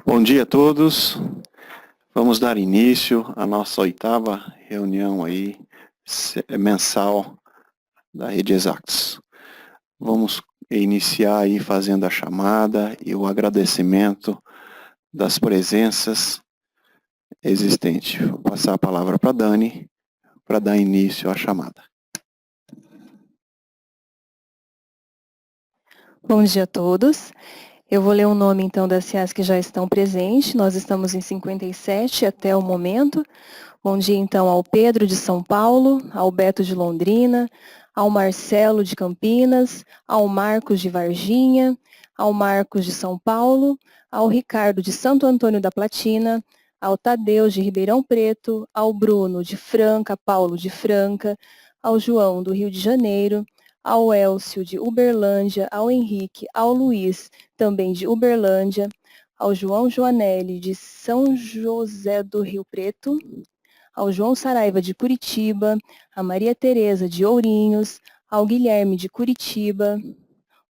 Bom dia a todos. Vamos dar início à nossa 8ª reunião aí mensal da Rede Exactus. Vamos iniciar aí fazendo a chamada e o agradecimento das presenças existentes. Vou passar a palavra para a Dani para dar início à chamada. Bom dia a todos. Eu vou ler o nome, então, das CEAs que já estão presentes. Nós estamos em 57 até o momento. Bom dia, então, ao Pedro de São Paulo, ao Beto de Londrina, ao Marcelo de Campinas, ao Marcos de Varginha, ao Marcos de São Paulo, ao Ricardo de Santo Antônio da Platina, ao Tadeu de Ribeirão Preto, ao Bruno de Franca, Paulo de Franca, ao João do Rio de Janeiro, ao Elcio de Uberlândia, ao Henrique, ao Luiz, também de Uberlândia, ao João Joanelli de São José do Rio Preto, ao João Saraiva de Curitiba, a Maria Tereza de Ourinhos, ao Guilherme de Curitiba,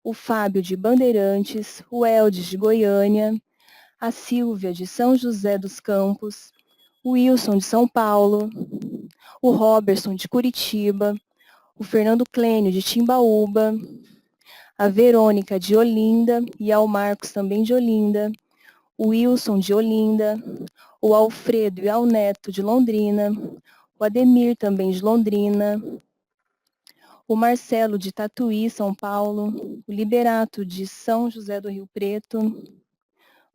o Fábio de Bandeirantes, o Eldes de Goiânia, a Silvia de São José dos Campos, o Wilson de São Paulo, o Robertson de Curitiba, o Fernando Clênio de Timbaúba, a Verônica de Olinda e ao Marcos também de Olinda, o Wilson de Olinda, o Alfredo e ao Neto de Londrina, o Ademir também de Londrina, o Marcelo de Tatuí, São Paulo, o Liberato de São José do Rio Preto,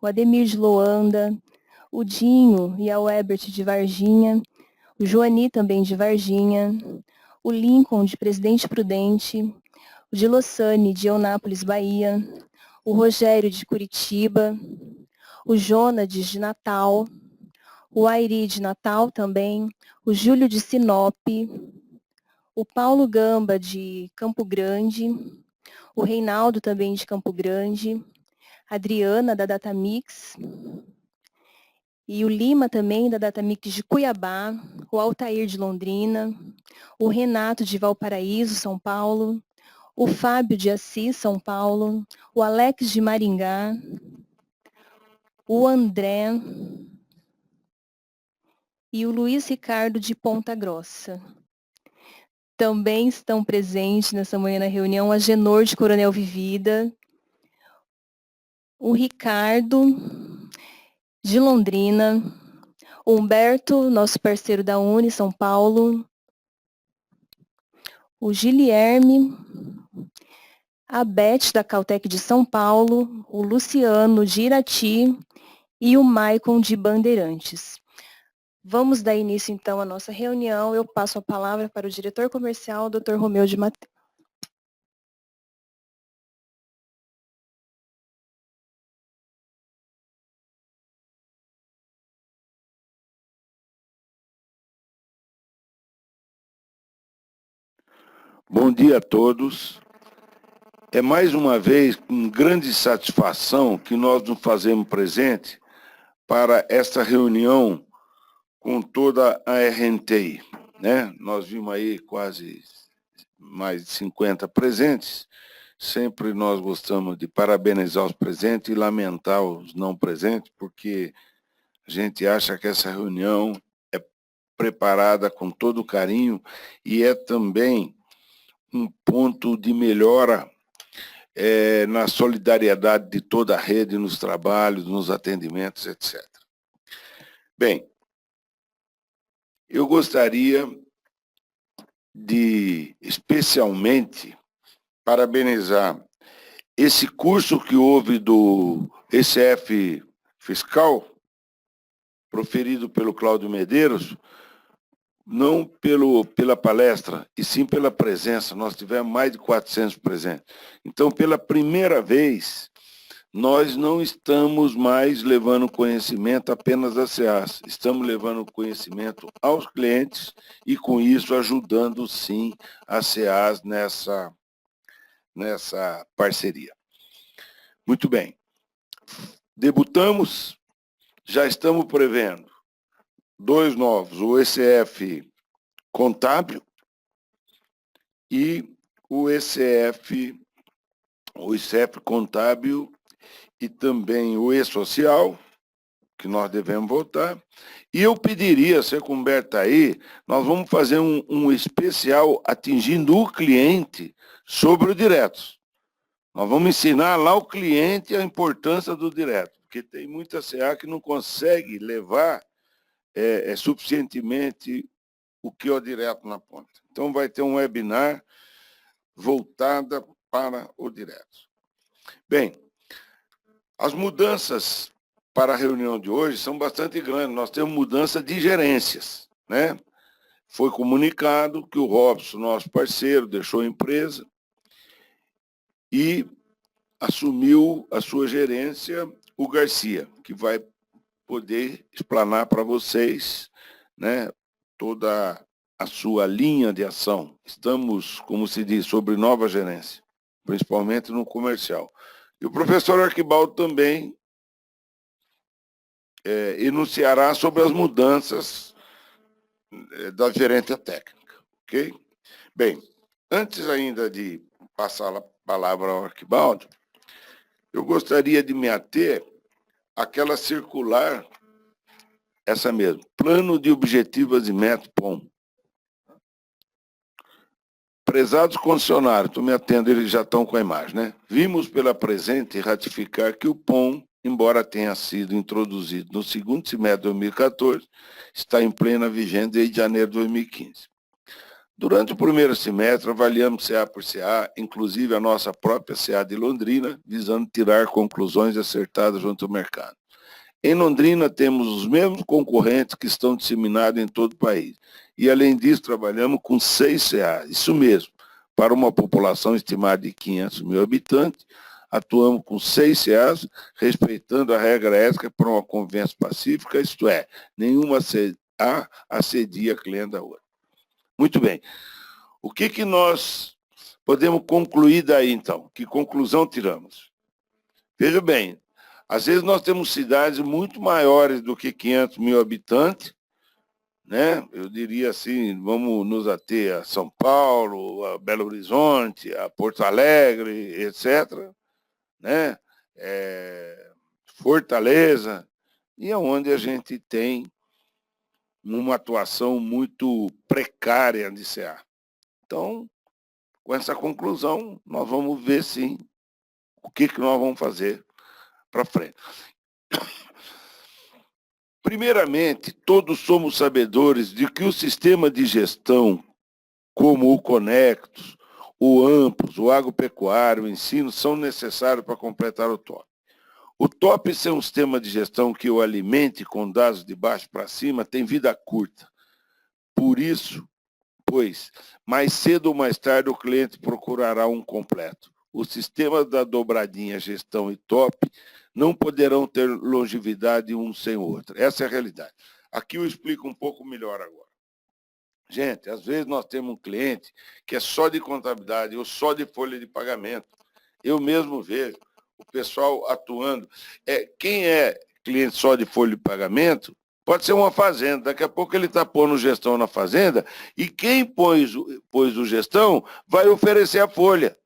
o Ademir de Loanda, o Dinho e ao Ebert de Varginha, o Joani também de Varginha, o Lincoln de Presidente Prudente, o de Lossane de Eunápolis, Bahia, o Rogério de Curitiba, o Jonas de Natal, o Airi de Natal também, o Júlio de Sinop, o Paulo Gamba de Campo Grande, o Reinaldo também de Campo Grande, a Adriana da Datamix, e o Lima também da Datamix de Cuiabá, o Altair de Londrina, o Renato de Valparaíso, São Paulo, o Fábio de Assis, São Paulo, o Alex de Maringá, o André e o Luiz Ricardo de Ponta Grossa. Também estão presentes nessa manhã na reunião a Genor de Coronel Vivida, o Ricardo de Londrina, o Humberto, nosso parceiro da Uni, São Paulo, o Gilierme, a Beth da Caltech de São Paulo, o Luciano de Irati e o Maicon de Bandeirantes. Vamos dar início, então, à nossa reunião. Eu passo a palavra para o diretor comercial, Dr. Romeu de Mateus. Bom dia a todos. É mais uma vez com grande satisfação que nós nos fazemos presente para esta reunião com toda a RNTI, né? Nós vimos aí quase mais de 50 presentes. Sempre nós gostamos de parabenizar os presentes e lamentar os não presentes, porque a gente acha que essa reunião é preparada com todo carinho e é também um ponto de melhora na solidariedade de toda a rede, nos trabalhos, nos atendimentos, etc. Bem, eu gostaria de, especialmente, parabenizar esse curso que houve do ECF Fiscal, proferido pelo Cláudio Medeiros, não pela palestra, e sim pela presença. Nós tivemos mais de 400 presentes. Então, pela primeira vez, nós não estamos mais levando conhecimento apenas às CEAs, estamos levando conhecimento aos clientes e, com isso, ajudando, sim, as CEAs nessa parceria. Muito bem. Debutamos, já estamos prevendo 2 novos, o ECF Contábil e o ECF, o ICEP contábil e também o E-social, que nós devemos votar. E eu pediria, se a Humberto está aí, nós vamos fazer um especial atingindo o cliente sobre o diretos. Nós vamos ensinar lá o cliente a importância do direto, porque tem muita CA que não consegue levar suficientemente o que é o direto na ponta. Então, vai ter um webinar voltada para o direto. Bem, as mudanças para a reunião de hoje são bastante grandes. Nós temos mudança de gerências, né? Foi comunicado que o Robson, nosso parceiro, deixou a empresa e assumiu a sua gerência o Garcia, que vai poder explanar para vocês, né, toda a sua linha de ação. Estamos, como se diz, sobre nova gerência, principalmente no comercial. E o professor Arquibaldo também enunciará sobre as mudanças da gerência técnica, ok? Bem, antes ainda de passar a palavra ao Arquibaldo, eu gostaria de me ater àquela circular, essa mesmo, Plano de Objetivos e Metas, POM. Prezados concessionários, estou me atendo, eles já estão com a imagem, né? Vimos pela presente ratificar que o POM, embora tenha sido introduzido no segundo semestre de 2014, está em plena vigência desde janeiro de 2015. Durante o primeiro semestre, avaliamos CA por CA, inclusive a nossa própria CA de Londrina, visando tirar conclusões acertadas junto ao mercado. Em Londrina, temos os mesmos concorrentes que estão disseminados em todo o país. E, além disso, trabalhamos com 6 CAs. Isso mesmo, para uma população estimada de 500 mil habitantes, atuamos com 6 CAs, respeitando a regra ética para uma convivência pacífica, isto é, nenhuma CA assedia a cliente da outra. Muito bem. O que nós podemos concluir daí, então? Que conclusão tiramos? Veja bem, às vezes nós temos cidades muito maiores do que 500 mil habitantes, né? Eu diria assim, vamos nos ater a São Paulo, a Belo Horizonte, a Porto Alegre, etc., né? Fortaleza, e é onde a gente tem uma atuação muito precária de CA. Então, com essa conclusão, nós vamos ver, sim, o que nós vamos fazer para frente. Primeiramente, todos somos sabedores de que o sistema de gestão, como o Conectos, o Amplos, o agropecuário, o ensino, são necessários para completar o TOP. O TOP ser um sistema de gestão que o alimente com dados de baixo para cima tem vida curta. Por isso, pois, mais cedo ou mais tarde o cliente procurará um completo. O sistema da dobradinha gestão e TOP não poderão ter longevidade um sem o outro. Essa é a realidade. Aqui eu explico um pouco melhor agora. Gente, às vezes nós temos um cliente que é só de contabilidade ou só de folha de pagamento. Eu mesmo vejo o pessoal atuando. Quem é cliente só de folha de pagamento, pode ser uma fazenda. Daqui a pouco ele está pondo gestão na fazenda e quem pôs o gestão vai oferecer a folha.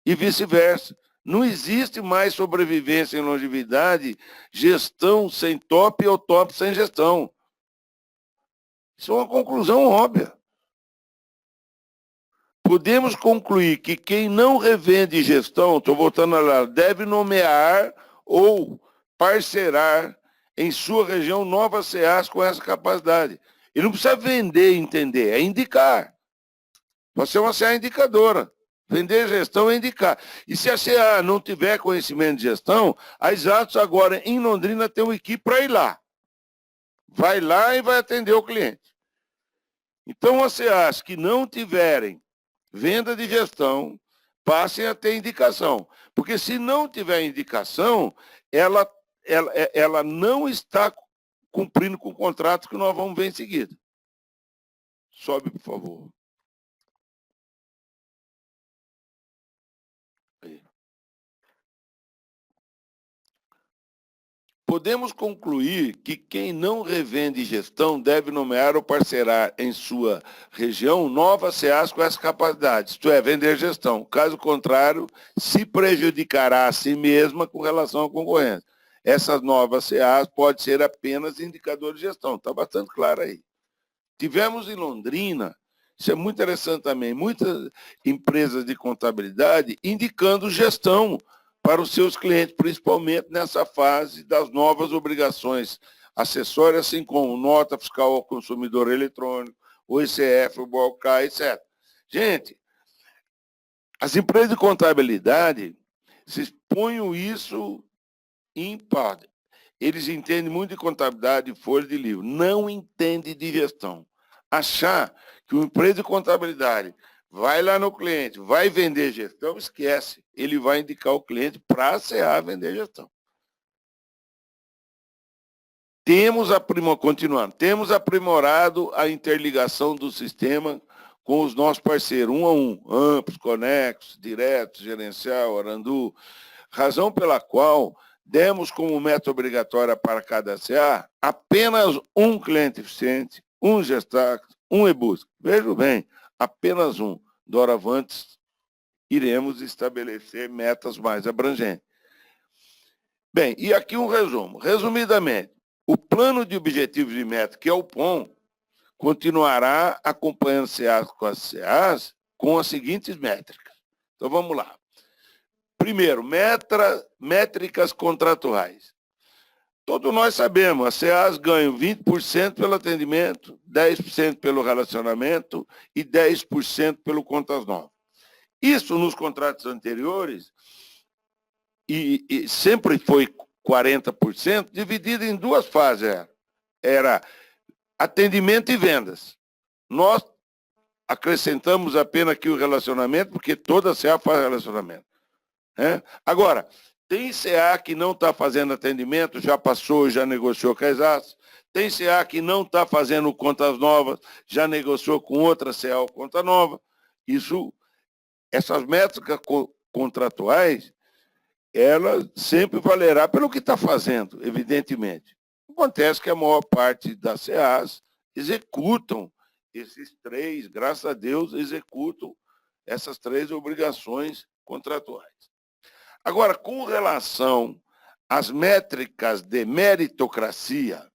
E vice-versa. Não existe mais sobrevivência em longevidade, gestão sem top ou top sem gestão. Isso é uma conclusão óbvia. Podemos concluir que quem não revende gestão, estou voltando lá, deve nomear ou parcerar em sua região novas CAs com essa capacidade. Ele não precisa vender e entender, é indicar. Pode ser uma CA indicadora. Vender gestão é indicar. E se a CA não tiver conhecimento de gestão, a Exatos agora em Londrina tem uma equipe para ir lá. Vai lá e vai atender o cliente. Então, as CAs que não tiverem venda de gestão, passem a ter indicação. Porque se não tiver indicação, ela não está cumprindo com o contrato que nós vamos ver em seguida. Sobe, por favor. Aí. podemos concluir que quem não revende gestão deve nomear ou parcerar em sua região novas CAs com essa capacidade, isto é, vender gestão. Caso contrário, se prejudicará a si mesma com relação à concorrência. Essas novas CAs podem ser apenas indicadores de gestão, está bastante claro aí. Tivemos em Londrina, isso é muito interessante também, muitas empresas de contabilidade indicando gestão para os seus clientes, principalmente nessa fase das novas obrigações acessórias, assim como nota fiscal ao consumidor eletrônico, o ICF, o BOCA, etc. Gente, as empresas de contabilidade, vocês ponham isso em pauta. Eles entendem muito de contabilidade e folha de livro, não entendem de gestão. Achar que uma empresa de contabilidade vai lá no cliente, vai vender gestão, esquece. Ele vai indicar o cliente para a CA vender gestão. Temos aprimorado a interligação do sistema com os nossos parceiros, um a um, amplos, conexos, diretos, gerencial, Arandu, razão pela qual demos como meta obrigatória para cada CA apenas um cliente eficiente, um Gestax, um e-busca. Veja bem, apenas um. Doravante, iremos estabelecer metas mais abrangentes. Bem, e aqui um resumo. Resumidamente, o plano de objetivos e metas, que é o POM, continuará acompanhando CAs com as CAs com as seguintes métricas. Então, vamos lá. Primeiro, métricas contratuais. Todos nós sabemos, as CAs ganham 20% pelo atendimento, 10% pelo relacionamento e 10% pelo contas novas. Isso nos contratos anteriores, e sempre foi 40%, dividido em duas fases. Era atendimento e vendas. Nós acrescentamos apenas aqui o relacionamento, porque toda CA faz relacionamento. Agora, tem CA que não está fazendo atendimento, já passou, já negociou com as AS. Tem CA que não está fazendo contas novas, já negociou com outra CA ou conta nova. Essas métricas contratuais, ela sempre valerá pelo que está fazendo, evidentemente. Acontece que a maior parte das CAs executam esses três, graças a Deus, executam essas três obrigações contratuais. Agora, com relação às métricas de meritocracia,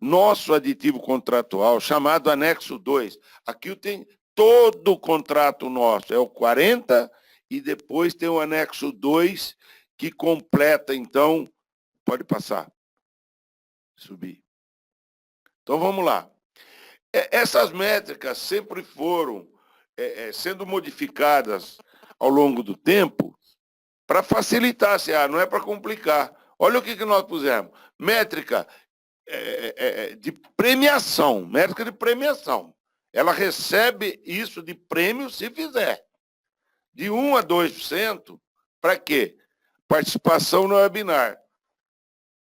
nosso aditivo contratual, chamado anexo 2, aqui tem todo o contrato nosso, é o 40, e depois tem o anexo 2, que completa, então, pode passar, subir. Então, vamos lá. Essas métricas sempre foram sendo modificadas ao longo do tempo para facilitar a CA, não é para complicar. Olha o que nós pusemos. Métrica de premiação, métrica de premiação. Ela recebe isso de prêmio se fizer. De 1% a 2%, para quê? Participação no webinar.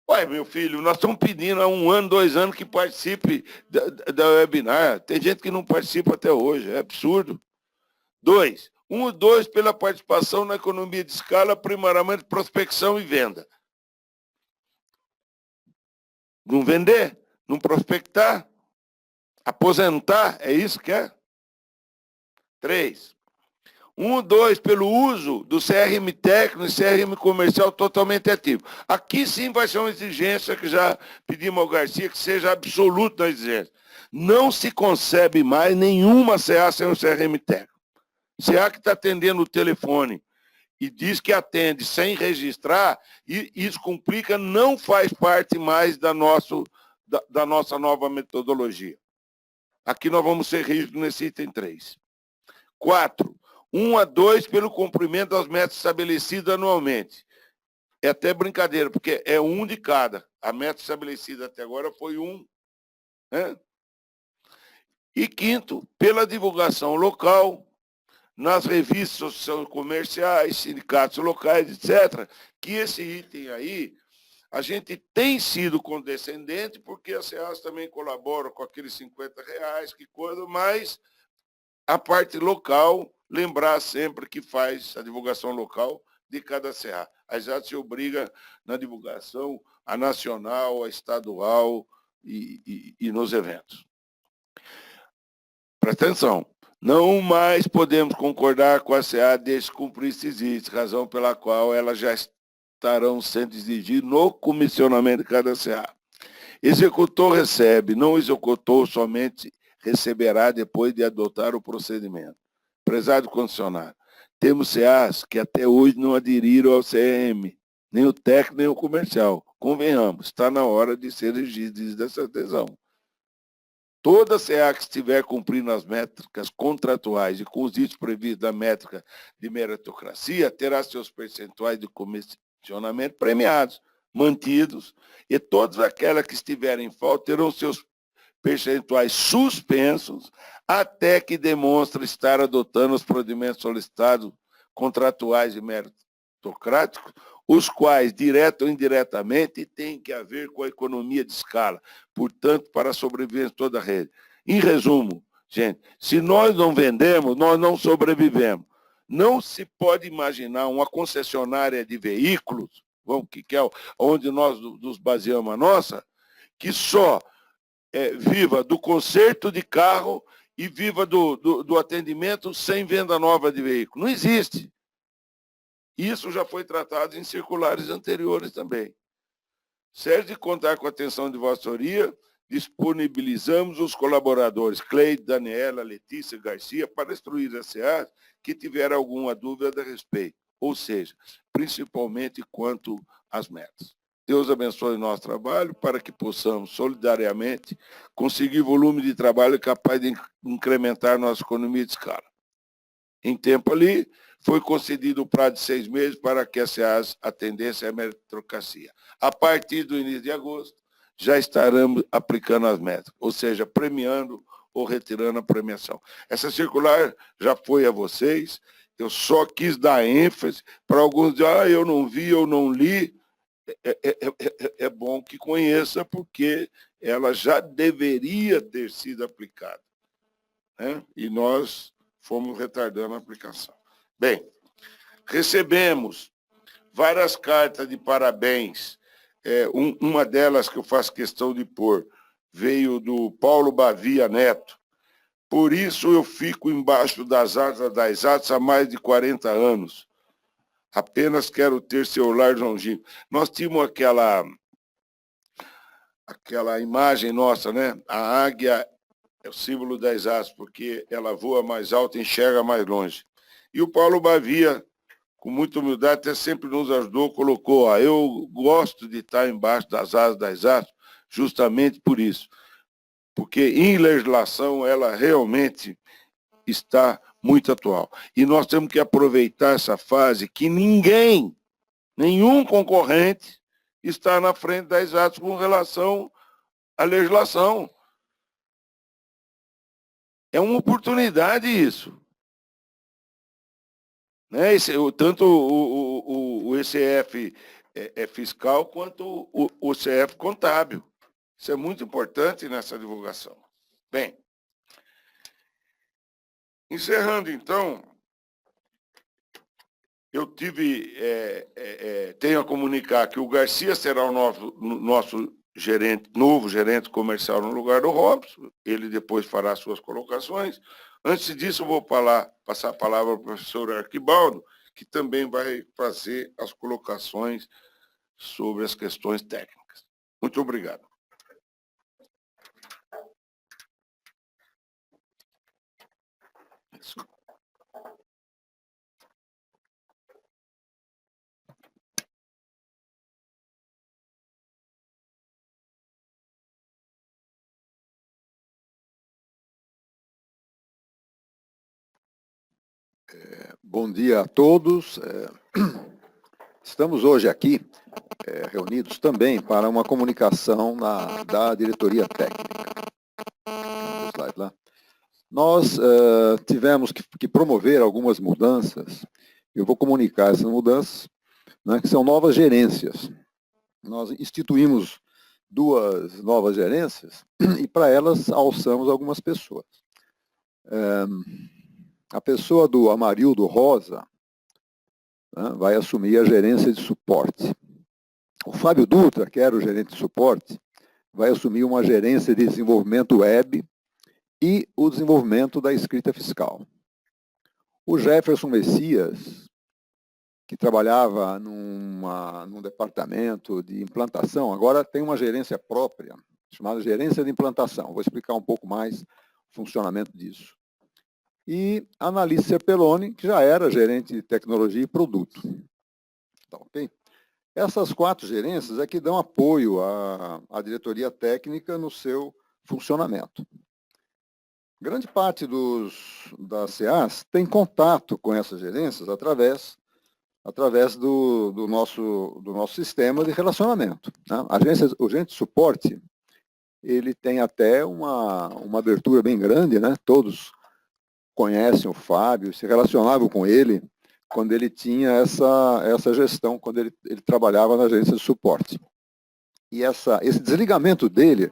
Ué, meu filho, nós estamos pedindo há 1 ano, 2 anos que participe da webinar. Tem gente que não participa até hoje, é absurdo. 2, 1 e 2 pela participação na economia de escala, primariamente prospecção e venda. Não vender, não prospectar, aposentar, é isso que é? 3, 1 e 2 pelo uso do CRM técnico e CRM comercial totalmente ativo. Aqui sim vai ser uma exigência que já pedimos ao Garcia, que seja absoluta a exigência. Não se concebe mais nenhuma CA sem um CRM técnico. CA que está atendendo o telefone e diz que atende sem registrar, e isso complica, não faz parte mais da nossa nova metodologia. Aqui nós vamos ser rígidos nesse item 3. 4, 1 a 2 pelo cumprimento das metas estabelecidas anualmente. É até brincadeira, porque é 1 de cada. A meta estabelecida até agora foi 1. E 5, pela divulgação local, nas revistas comerciais, sindicatos locais, etc., que esse item aí, a gente tem sido condescendente, porque as CEAs também colaboram com aqueles R$50, que coisa, mas a parte local, lembrar sempre que faz a divulgação local, de cada CA. A Exatos se obriga na divulgação, a nacional, a estadual e nos eventos. Presta atenção. Não mais podemos concordar com a CA desde cumprir esses itens, razão pela qual elas já estarão sendo exigidas no comissionamento de cada CA. Executor recebe, não executor somente receberá depois de adotar o procedimento. Prezado concessionário, temos CAs que até hoje não aderiram ao CRM, nem o técnico, nem o comercial. Convenhamos, está na hora de ser exigido dessa adesão. Toda CA que estiver cumprindo as métricas contratuais e com os itens previstos da métrica de meritocracia, terá seus percentuais de comissionamento premiados, mantidos, e todas aquelas que estiverem em falta terão seus percentuais suspensos até que demonstre estar adotando os procedimentos solicitados contratuais e meritocráticos, os quais, direto ou indiretamente, têm que haver com a economia de escala, portanto, para a sobrevivência de toda a rede. Em resumo, gente, se nós não vendemos, nós não sobrevivemos. Não se pode imaginar uma concessionária de veículos, que é onde nós nos baseamos a nossa, que só viva do conserto de carro e viva do atendimento sem venda nova de veículo. Não existe. Isso já foi tratado em circulares anteriores também. Serve de contar com a atenção de Vossa Senhoria, disponibilizamos os colaboradores Cleide, Daniela, Letícia e Garcia para instruir a CA que tiver alguma dúvida a respeito, ou seja, principalmente quanto às metas. Deus abençoe o nosso trabalho para que possamos solidariamente conseguir volume de trabalho capaz de incrementar nossa economia de escala. Em tempo ali, foi concedido o prazo de 6 meses para que a SEAS atendesse à meritocracia. A partir do início de agosto, já estaremos aplicando as metas, ou seja, premiando ou retirando a premiação. Essa circular já foi a vocês, eu só quis dar ênfase para alguns dizer, eu não vi, eu não li. É bom que conheça, porque ela já deveria ter sido aplicada, né? E nós fomos retardando a aplicação. Bem, recebemos várias cartas de parabéns. Uma delas que eu faço questão de pôr, veio do Paulo Bavia Neto. Por isso eu fico embaixo das asas das Exatos há mais de 40 anos. Apenas quero ter seu lar longínquo. Nós tínhamos aquela imagem nossa, né? A águia é o símbolo das Exatos, porque ela voa mais alto e enxerga mais longe. E o Paulo Bavia, com muita humildade, até sempre nos ajudou, colocou, eu gosto de estar embaixo das asas das Exatos, justamente por isso. Porque em legislação ela realmente está muito atual. E nós temos que aproveitar essa fase que nenhum concorrente está na frente das Exatos com relação à legislação. É uma oportunidade isso. Né? Tanto o ECF fiscal quanto o CF contábil. Isso é muito importante nessa divulgação. Bem, encerrando então, eu tenho a comunicar que o Garcia será o nosso novo gerente comercial no lugar do Robson, ele depois fará suas colocações. Antes disso, eu vou passar a palavra ao professor Arquibaldo, que também vai fazer as colocações sobre as questões técnicas. Muito obrigado. Bom dia a todos. Estamos hoje aqui reunidos também para uma comunicação da diretoria técnica. Slide lá. Nós tivemos que promover algumas mudanças. Eu vou comunicar essas mudanças, né, que são novas gerências. Nós instituímos 2 novas gerências e para elas alçamos algumas pessoas. A pessoa do Amarildo Rosa, né, vai assumir a gerência de suporte. O Fábio Dutra, que era o gerente de suporte, vai assumir uma gerência de desenvolvimento web e o desenvolvimento da escrita fiscal. O Jefferson Messias, que trabalhava num departamento de implantação, agora tem uma gerência própria, chamada gerência de implantação. Vou explicar um pouco mais o funcionamento disso. E a Annalise Serpelloni, que já era gerente de tecnologia e produto. Tá, ok? Essas 4 gerências é que dão apoio à diretoria técnica no seu funcionamento. Grande parte das CAs tem contato com essas gerências através do nosso sistema de relacionamento, né? O gerente de suporte, ele tem até uma abertura bem grande, né? Todos conhecem o Fábio, se relacionavam com ele quando ele tinha essa gestão, quando ele trabalhava na gerência de suporte. E esse desligamento dele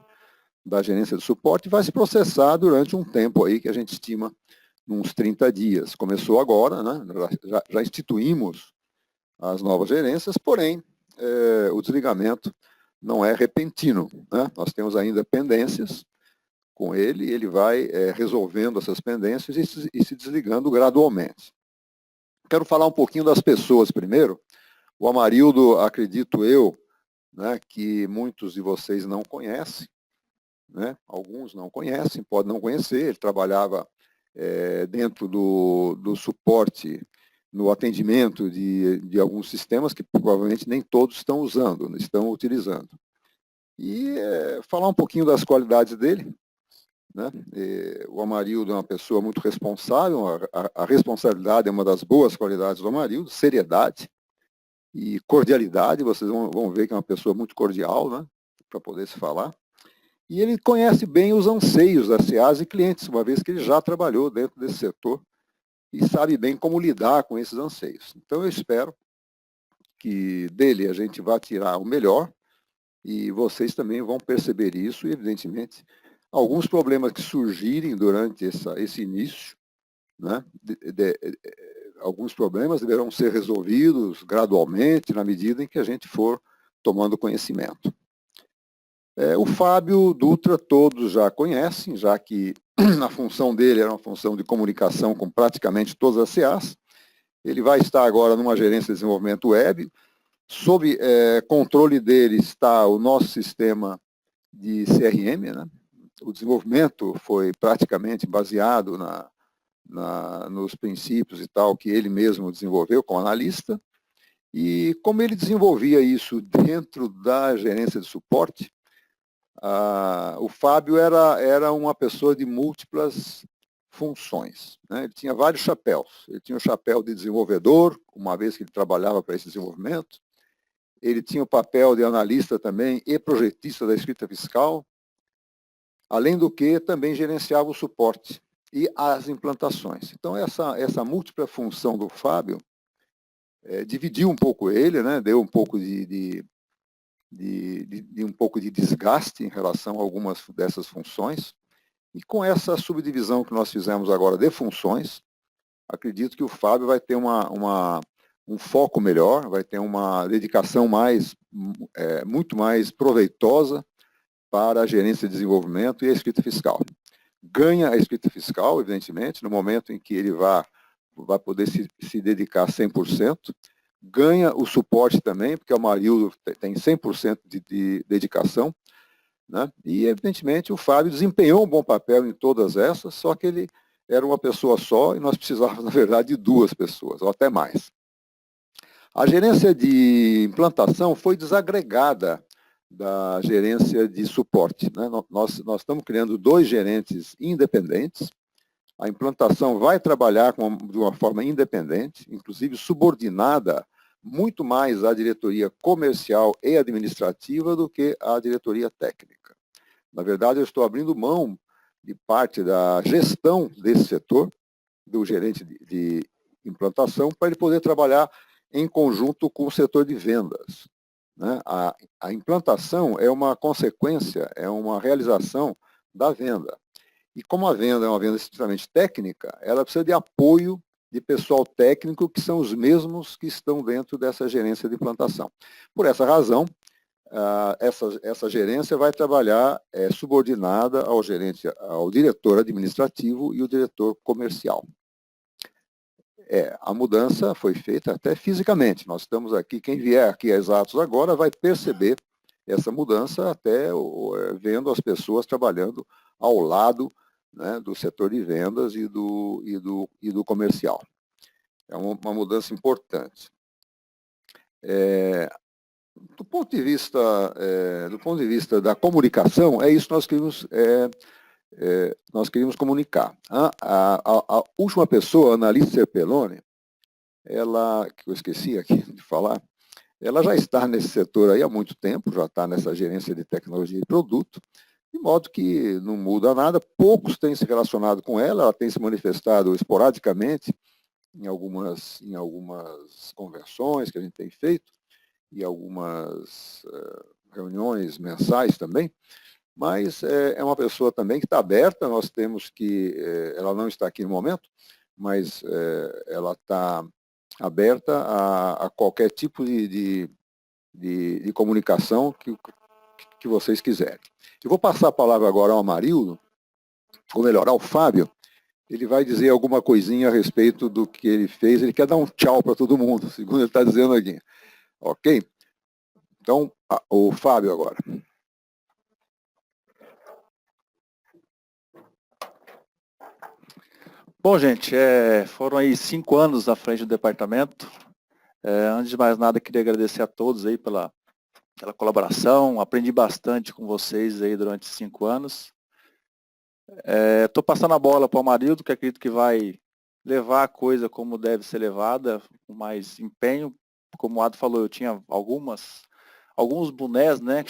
da gerência de suporte vai se processar durante um tempo aí que a gente estima uns 30 dias. Começou agora, né? Já instituímos as novas gerências, porém, o desligamento não é repentino, né? Nós temos ainda pendências com ele, e ele vai resolvendo essas pendências e se desligando gradualmente. Quero falar um pouquinho das pessoas primeiro. O Amarildo, acredito eu, né, que muitos de vocês não conhecem, né? Alguns não conhecem, podem não conhecer. Ele trabalhava dentro do suporte, no atendimento de alguns sistemas que provavelmente nem todos estão usando, estão utilizando. E falar um pouquinho das qualidades dele, né? O Amarildo é uma pessoa muito responsável, a responsabilidade é uma das boas qualidades do Amarildo, seriedade e cordialidade. Vocês vão ver que é uma pessoa muito cordial, né? Para poder se falar. E ele conhece bem os anseios das CAs e clientes, uma vez que ele já trabalhou dentro desse setor e sabe bem como lidar com esses anseios. Então, eu espero que dele a gente vá tirar o melhor e vocês também vão perceber isso e, evidentemente, alguns problemas que surgirem durante esse início, né, alguns problemas deverão ser resolvidos gradualmente, na medida em que a gente for tomando conhecimento. O Fábio Dutra todos já conhecem, já que a função dele era uma função de comunicação com praticamente todas as CAs. Ele vai estar agora numa gerência de desenvolvimento web. Sob controle dele está o nosso sistema de CRM, né? O desenvolvimento foi praticamente baseado nos princípios e tal que ele mesmo desenvolveu como analista. E como ele desenvolvia isso dentro da gerência de suporte, o Fábio era uma pessoa de múltiplas funções, né? Ele tinha vários chapéus. Ele tinha o chapéu de desenvolvedor, uma vez que ele trabalhava para esse desenvolvimento. Ele tinha o papel de analista também e projetista da escrita fiscal, além do que também gerenciava o suporte e as implantações. Então, essa múltipla função do Fábio dividiu um pouco ele, né? Deu um pouco de um pouco de desgaste em relação a algumas dessas funções. E com essa subdivisão que nós fizemos agora de funções, acredito que o Fábio vai ter um foco melhor, vai ter uma dedicação muito mais proveitosa para a gerência de desenvolvimento e a escrita fiscal. Ganha a escrita fiscal, evidentemente, no momento em que ele vai poder se dedicar 100%, ganha o suporte também, porque o Amarildo tem 100% de dedicação, né? E, evidentemente, o Fábio desempenhou um bom papel em todas essas, só que ele era uma pessoa só e nós precisávamos, na verdade, de 2 pessoas, ou até mais. A gerência de implantação foi desagregada da gerência de suporte, né? Nós estamos criando 2 gerentes independentes. A implantação vai trabalhar de uma forma independente, inclusive subordinada muito mais à diretoria comercial e administrativa do que à diretoria técnica. Na verdade, eu estou abrindo mão de parte da gestão desse setor, do gerente de implantação, para ele poder trabalhar em conjunto com o setor de vendas, né? A implantação é uma consequência, é uma realização da venda. E como a venda é uma venda estritamente técnica, ela precisa de apoio de pessoal técnico que são os mesmos que estão dentro dessa gerência de plantação. Por essa razão, essa gerência vai trabalhar subordinada ao diretor administrativo e o diretor comercial. A mudança foi feita até fisicamente. Nós estamos aqui, quem vier aqui a Exatos agora vai perceber essa mudança até vendo as pessoas trabalhando ao lado, né, do setor de vendas e do comercial. É uma mudança importante. Do ponto de vista da comunicação, é isso que nós queríamos comunicar. A última pessoa, a Annalise Serpelloni, que eu esqueci aqui de falar, ela já está nesse setor aí há muito tempo, já está nessa gerência de tecnologia e produto, de modo que não muda nada. Poucos têm se relacionado com ela tem se manifestado esporadicamente em algumas conversões que a gente tem feito, e algumas reuniões mensais também, mas é uma pessoa também que está aberta. Nós temos ela não está aqui no momento, mas ela está aberta a qualquer tipo de comunicação que vocês quiserem. Eu vou passar a palavra agora ao Amarildo, ou melhor, ao Fábio. Ele vai dizer alguma coisinha a respeito do que ele fez. Ele quer dar um tchau para todo mundo, segundo ele está dizendo aqui. Ok? Então, o Fábio agora. Bom, gente, foram aí 5 anos à frente do departamento. Antes de mais nada, queria agradecer a todos aí pela colaboração. Aprendi bastante com vocês aí durante 5 anos. Estou passando a bola para o Amarildo, que acredito que vai levar a coisa como deve ser levada, com mais empenho. Como o Ado falou, eu tinha alguns bonés, né?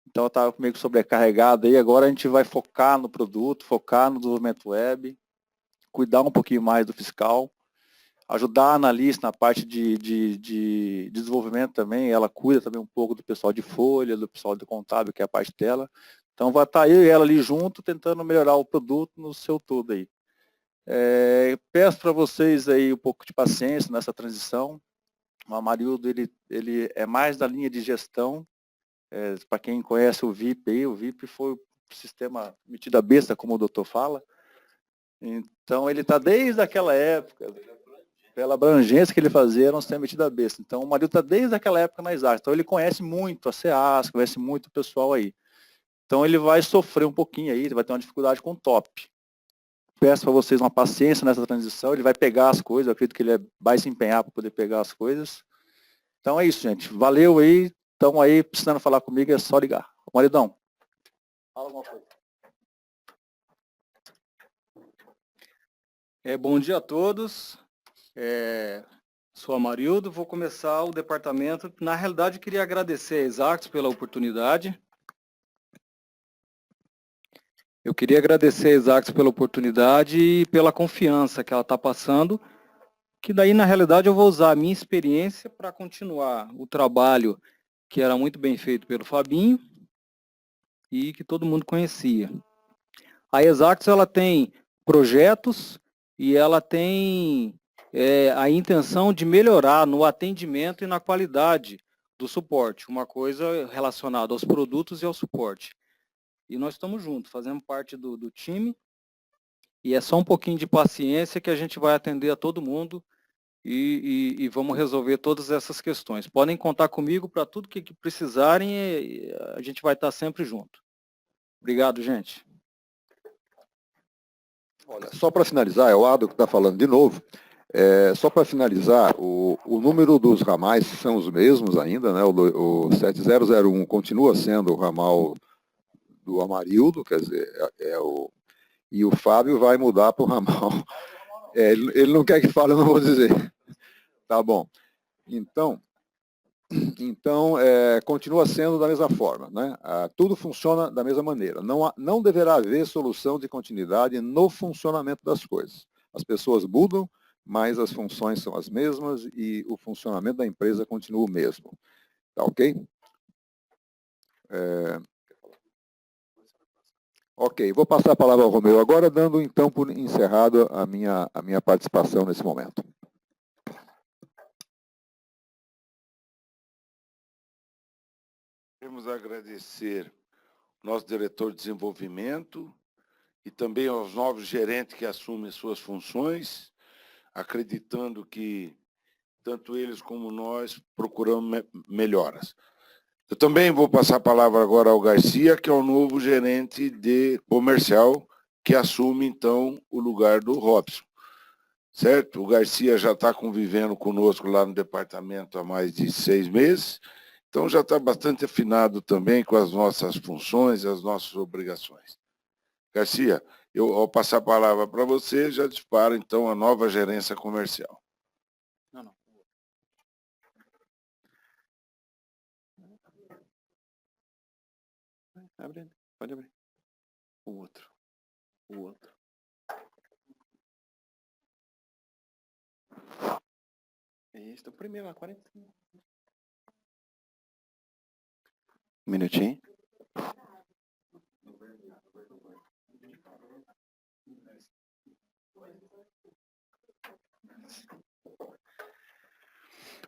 Então eu estava meio que sobrecarregado aí. Agora a gente vai focar no produto, focar no desenvolvimento web, cuidar um pouquinho mais do fiscal, ajudar a analista na parte de desenvolvimento também. Ela cuida também um pouco do pessoal de folha, do pessoal de contábil, que é a parte dela. Então vai estar eu e ela ali junto, tentando melhorar o produto no seu todo aí. Peço para vocês aí um pouco de paciência nessa transição. O Amarildo, ele é mais da linha de gestão. Para quem conhece o VIP aí, o VIP foi o sistema metido a besta, como o doutor fala. Então ele está desde aquela época, pela abrangência que ele fazia, era um sistema metido a besta. Então o Amarildo está desde aquela época na Exatos. Então ele conhece muito a CEAS, conhece muito o pessoal aí. Então ele vai sofrer um pouquinho aí, ele vai ter uma dificuldade com o top. Peço para vocês uma paciência nessa transição, ele vai pegar as coisas, eu acredito que ele vai se empenhar para poder pegar as coisas. Então é isso, gente. Valeu aí. Estão aí precisando falar comigo, é só ligar. Maridão, fala alguma coisa. Bom dia a todos. Sou Amarildo, vou começar o departamento. Na realidade, queria agradecer a Exatos pela oportunidade. Eu queria agradecer a Exatos pela oportunidade e pela confiança que ela está passando, que daí, na realidade, eu vou usar a minha experiência para continuar o trabalho que era muito bem feito pelo Fabinho e que todo mundo conhecia. A Exatos, ela tem projetos e ela tem a intenção de melhorar no atendimento e na qualidade do suporte, uma coisa relacionada aos produtos e ao suporte. E nós estamos juntos, fazemos parte do time, e é só um pouquinho de paciência que a gente vai atender a todo mundo e vamos resolver todas essas questões. Podem contar comigo para tudo que precisarem, a gente vai estar sempre junto. Obrigado, gente. Olha, só para finalizar, é o Ado que está falando de novo. Só para finalizar, o número dos ramais são os mesmos ainda, né? O 7001 continua sendo o ramal do Amarildo, quer dizer, e o Fábio vai mudar para o ramal. Ele não quer que fale, eu não vou dizer. Tá bom. Então continua sendo da mesma forma, né? Tudo funciona da mesma maneira. Não deverá haver solução de continuidade no funcionamento das coisas. As pessoas mudam, mas as funções são as mesmas e o funcionamento da empresa continua o mesmo. Tá ok? Ok, vou passar a palavra ao Romeu agora, dando então por encerrado a minha participação nesse momento. Queremos agradecer ao nosso diretor de desenvolvimento e também aos novos gerentes que assumem suas funções, acreditando que tanto eles como nós procuramos melhoras. Eu também vou passar a palavra agora ao Garcia, que é o novo gerente de comercial, que assume, então, o lugar do Robson. Certo? O Garcia já está convivendo conosco lá no departamento há mais de 6 meses, então já está bastante afinado também com as nossas funções, as nossas obrigações. Garcia, ao passar a palavra para você, já disparo, então, a nova gerência comercial. Não. Abre, pode abrir. O outro. Isso, o primeiro, a 40. Um minutinho.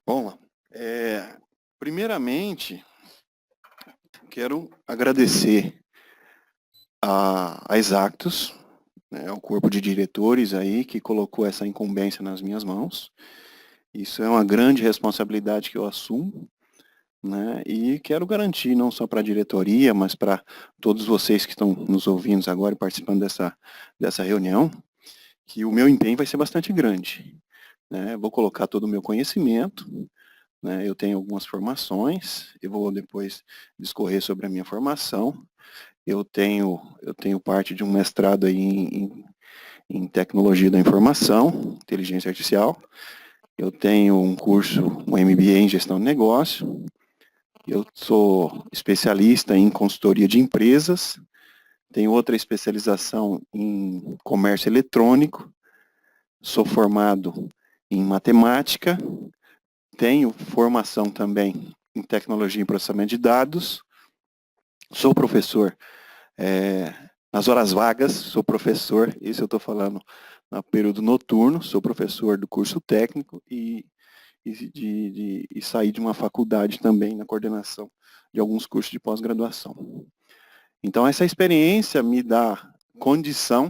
Bom, primeiramente, quero agradecer a Exactus, né, ao corpo de diretores aí que colocou essa incumbência nas minhas mãos. Isso é uma grande responsabilidade que eu assumo, né, e quero garantir não só para a diretoria, mas para todos vocês que estão nos ouvindo agora e participando dessa reunião, que o meu empenho vai ser bastante grande. Né? Vou colocar todo o meu conhecimento, né? Eu tenho algumas formações, eu vou depois discorrer sobre a minha formação. Eu tenho parte de um mestrado aí em tecnologia da informação, inteligência artificial. Eu tenho um curso, um MBA em gestão de negócio. Eu sou especialista em consultoria de empresas. Tenho outra especialização em comércio eletrônico. Sou formado em matemática. Tenho formação também em tecnologia e processamento de dados. Sou professor nas horas vagas, sou professor, isso eu estou falando no período noturno, sou professor do curso técnico e saí de uma faculdade também na coordenação de alguns cursos de pós-graduação. Então, essa experiência me dá condição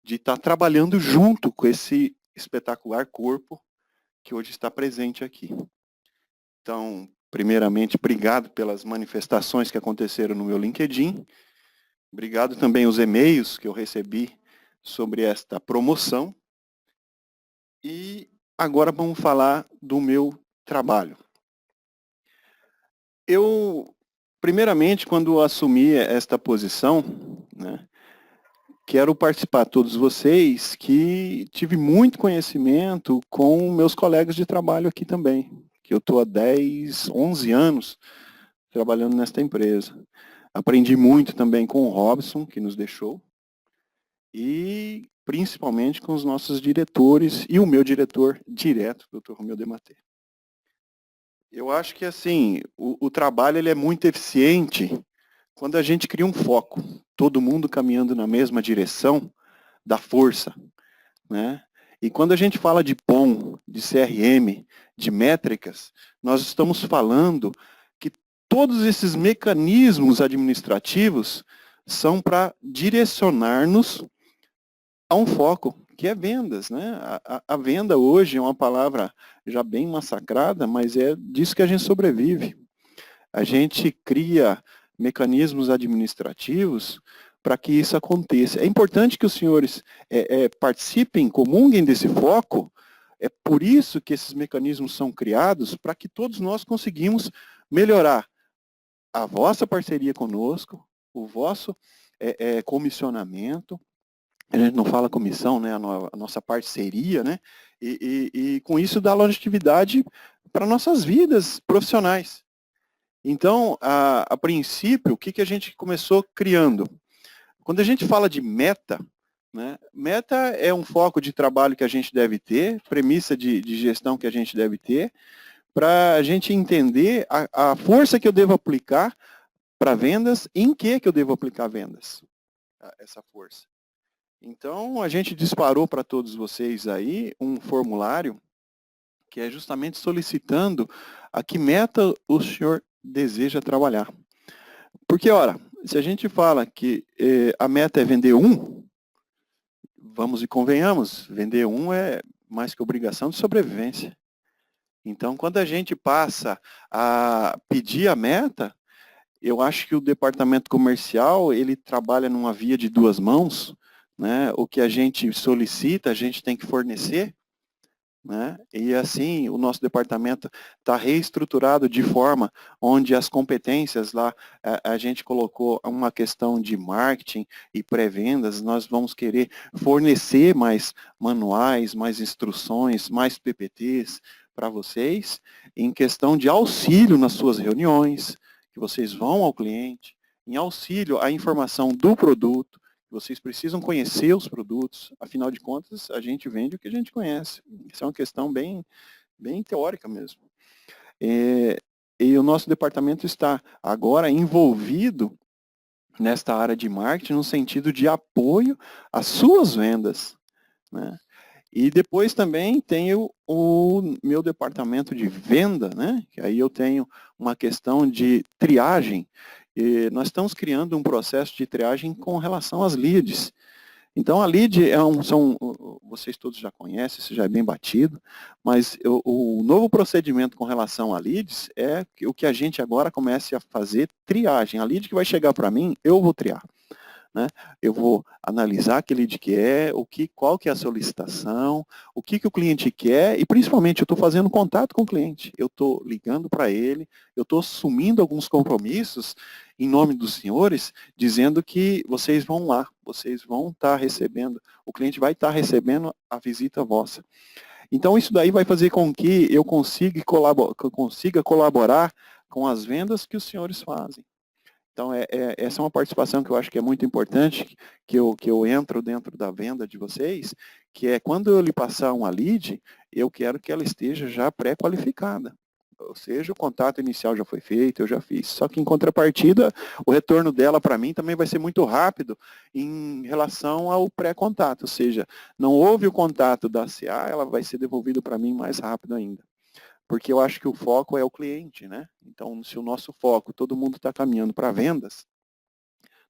de estar trabalhando junto com esse espetacular corpo que hoje está presente aqui. Então, primeiramente, obrigado pelas manifestações que aconteceram no meu LinkedIn. Obrigado também aos e-mails que eu recebi sobre esta promoção. E agora vamos falar do meu trabalho. Eu, primeiramente, quando assumi esta posição, né, quero participar todos vocês que tive muito conhecimento com meus colegas de trabalho aqui também, que eu estou há 10, 11 anos trabalhando nesta empresa. Aprendi muito também com o Robson, que nos deixou, e principalmente com os nossos diretores e o meu diretor direto, o Dr. Romeu Dematê. Eu acho que assim, o trabalho ele é muito eficiente quando a gente cria um foco, todo mundo caminhando na mesma direção, dá força, né? E quando a gente fala de POM, de CRM, de métricas, nós estamos falando que todos esses mecanismos administrativos são para direcionar-nos a um foco, que é vendas, né? A venda hoje é uma palavra já bem massacrada, mas é disso que a gente sobrevive. A gente cria mecanismos administrativos para que isso aconteça. É importante que os senhores participem, comunguem desse foco. É por isso que esses mecanismos são criados, para que todos nós conseguimos melhorar a vossa parceria conosco, o vosso comissionamento. A gente não fala comissão, né? A nossa parceria, né? E com isso dá longevidade para nossas vidas profissionais. Então, a princípio, o que a gente começou criando? Quando a gente fala de meta, né, meta é um foco de trabalho que a gente deve ter, premissa de gestão que a gente deve ter, para a gente entender a força que eu devo aplicar para vendas, em que eu devo aplicar vendas. essa força. Então, a gente disparou para todos vocês aí um formulário que é justamente solicitando a que meta o senhor deseja trabalhar. Porque, ora, se a gente fala que a meta é vender um, vamos e convenhamos, vender um é mais que obrigação de sobrevivência. Então, quando a gente passa a pedir a meta, eu acho que o departamento comercial, ele trabalha numa via de duas mãos, né? O que a gente solicita, a gente tem que fornecer, né? E assim, o nosso departamento está reestruturado de forma onde as competências lá, a gente colocou uma questão de marketing e pré-vendas, nós vamos querer fornecer mais manuais, mais instruções, mais PPTs para vocês, em questão de auxílio nas suas reuniões, que vocês vão ao cliente, em auxílio à informação do produto. Vocês precisam conhecer os produtos, afinal de contas, a gente vende o que a gente conhece. Isso é uma questão bem teórica mesmo. E o nosso departamento está agora envolvido nesta área de marketing no sentido de apoio às suas vendas, né? E depois também tenho o meu departamento de venda, né? Que aí eu tenho uma questão de triagem. E nós estamos criando um processo de triagem com relação às leads. Então, a lead vocês todos já conhecem, isso já é bem batido, mas o novo procedimento com relação a leads é o que a gente agora comece a fazer triagem. A lead que vai chegar para mim, eu vou triar. Né? Eu vou analisar aquele lead que é, qual que é a solicitação, o que o cliente quer e principalmente eu estou fazendo contato com o cliente, eu estou ligando para ele, eu estou assumindo alguns compromissos em nome dos senhores, dizendo que vocês vão lá, vocês vão estar recebendo, o cliente vai estar recebendo a visita vossa. Então isso daí vai fazer com que eu consiga colaborar com as vendas que os senhores fazem. Então, essa é uma participação que eu acho que é muito importante, que eu entro dentro da venda de vocês, que é quando eu lhe passar uma lead, eu quero que ela esteja já pré-qualificada. Ou seja, o contato inicial já foi feito, eu já fiz. Só que em contrapartida, o retorno dela para mim também vai ser muito rápido em relação ao pré-contato. Ou seja, não houve o contato da CA, ela vai ser devolvido para mim mais rápido ainda. Porque eu acho que o foco é o cliente, né? Então, se o nosso foco, todo mundo está caminhando para vendas,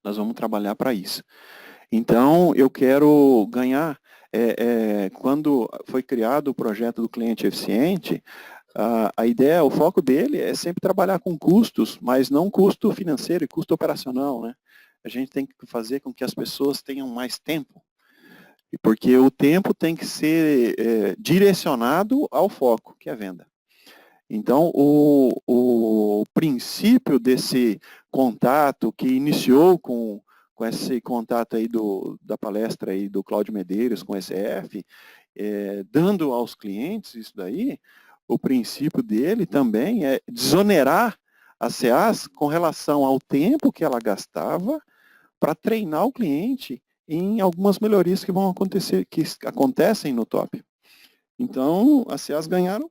nós vamos trabalhar para isso. Então, eu quero ganhar, quando foi criado o projeto do cliente eficiente, a ideia, o foco dele é sempre trabalhar com custos, mas não custo financeiro e custo operacional, né? A gente tem que fazer com que as pessoas tenham mais tempo, porque o tempo tem que ser direcionado ao foco, que é a venda. Então, o princípio desse contato que iniciou com esse contato aí da palestra aí do Cláudio Medeiros com o SF, dando aos clientes isso daí, o princípio dele também é desonerar as CAs com relação ao tempo que ela gastava para treinar o cliente em algumas melhorias que vão acontecer, que acontecem no top. Então, as CAs ganharam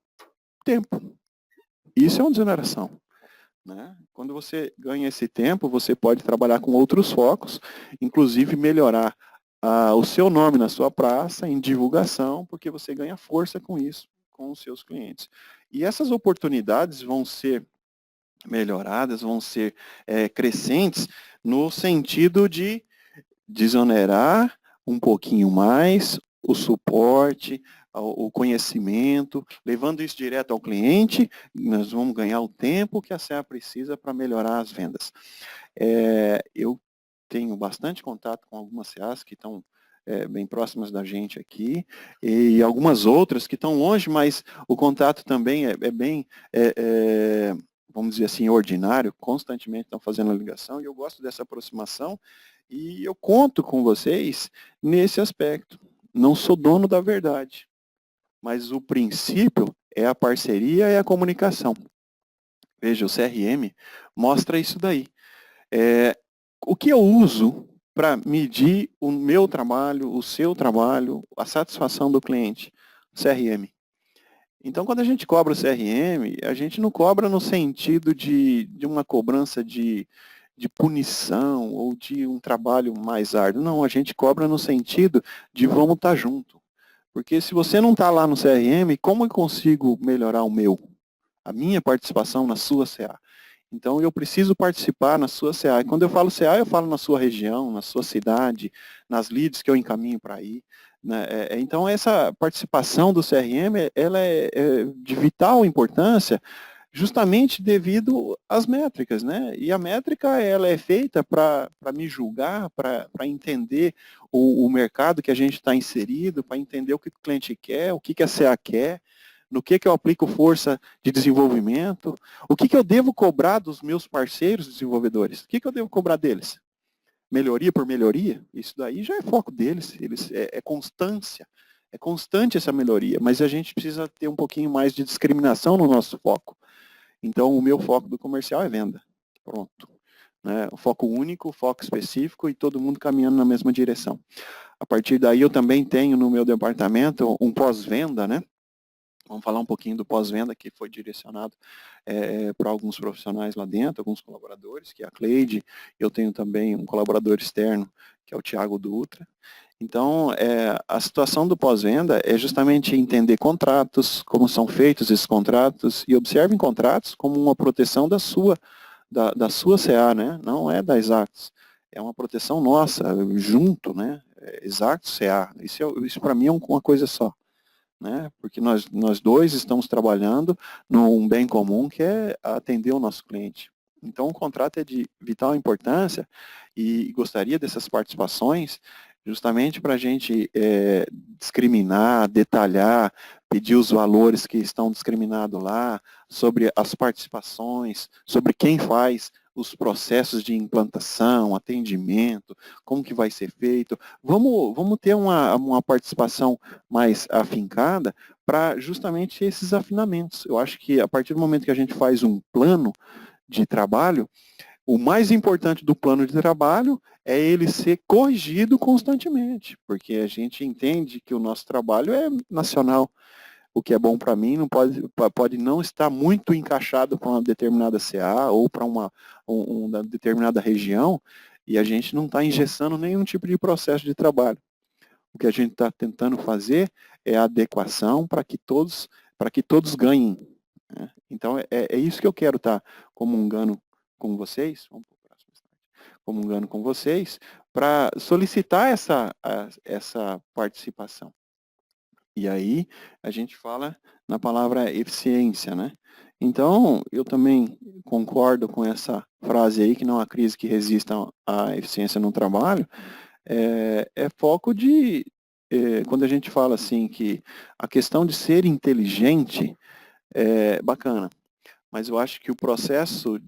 tempo. Isso é uma desoneração. Né? Quando você ganha esse tempo, você pode trabalhar com outros focos, inclusive melhorar o seu nome na sua praça, em divulgação, porque você ganha força com isso, com os seus clientes. E essas oportunidades vão ser melhoradas, vão ser crescentes no sentido de desonerar um pouquinho mais o suporte, o conhecimento, levando isso direto ao cliente, nós vamos ganhar o tempo que a CEA precisa para melhorar as vendas. Eu tenho bastante contato com algumas CEAs que estão bem próximas da gente aqui, e algumas outras que estão longe, mas o contato também é bem, vamos dizer assim, ordinário, constantemente estão fazendo a ligação, e eu gosto dessa aproximação, e eu conto com vocês nesse aspecto. Não sou dono da verdade, mas o princípio é a parceria e a comunicação. Veja, o CRM mostra isso daí. O que eu uso para medir o meu trabalho, o seu trabalho, a satisfação do cliente? CRM. Então, quando a gente cobra o CRM, a gente não cobra no sentido de uma cobrança de de punição ou de um trabalho mais árduo. Não, a gente cobra no sentido de vamos estar junto. Porque se você não está lá no CRM, como eu consigo melhorar a minha participação na sua CA? Então, eu preciso participar na sua CA. E quando eu falo CA, eu falo na sua região, na sua cidade, nas leads que eu encaminho para aí. Né? Então, essa participação do CRM, ela é de vital importância, justamente devido às métricas, né? E a métrica, ela é feita para me julgar, para entender o mercado que a gente está inserido, para entender o que o cliente quer, o que a CA quer, no que eu aplico força de desenvolvimento, o que eu devo cobrar dos meus parceiros desenvolvedores, o que eu devo cobrar deles? Melhoria por melhoria? Isso daí já é foco deles, é constância, é constante essa melhoria, mas a gente precisa ter um pouquinho mais de discriminação no nosso foco. Então, o meu foco do comercial é venda, pronto. Né? O foco único, o foco específico e todo mundo caminhando na mesma direção. A partir daí, eu também tenho no meu departamento um pós-venda, né? Vamos falar um pouquinho do pós-venda que foi direcionado para alguns profissionais lá dentro, alguns colaboradores, que é a Cleide. Eu tenho também um colaborador externo, que é o Thiago Dutra. Então, a situação do pós-venda é justamente entender contratos, como são feitos esses contratos, e observem contratos como uma proteção da sua CA, né? Não é da Exactus. É uma proteção nossa, junto, né? Exactus, CA. Isso para mim é uma coisa só. Né? Porque nós dois estamos trabalhando num bem comum que é atender o nosso cliente. Então, o contrato é de vital importância e gostaria dessas participações justamente para a gente discriminar, detalhar, pedir os valores que estão discriminados lá, sobre as participações, sobre quem faz os processos de implantação, atendimento, como que vai ser feito. Vamos ter uma participação mais afincada para justamente esses afinamentos. Eu acho que a partir do momento que a gente faz um plano de trabalho, o mais importante do plano de trabalho é ele ser corrigido constantemente, porque a gente entende que o nosso trabalho é nacional. O que é bom para mim pode não estar muito encaixado para uma determinada CA ou para uma determinada região, e a gente não está engessando nenhum tipo de processo de trabalho. O que a gente está tentando fazer é a adequação para que todos ganhem. Né? Então, é isso que eu quero estar comungando com vocês, vamos para o próximo slide, comungando com vocês, para solicitar essa participação. E aí, a gente fala na palavra eficiência, né? Então, eu também concordo com essa frase aí, que não há crise que resista à eficiência no trabalho, foco de, quando a gente fala assim, que a questão de ser inteligente é bacana, mas eu acho que o processo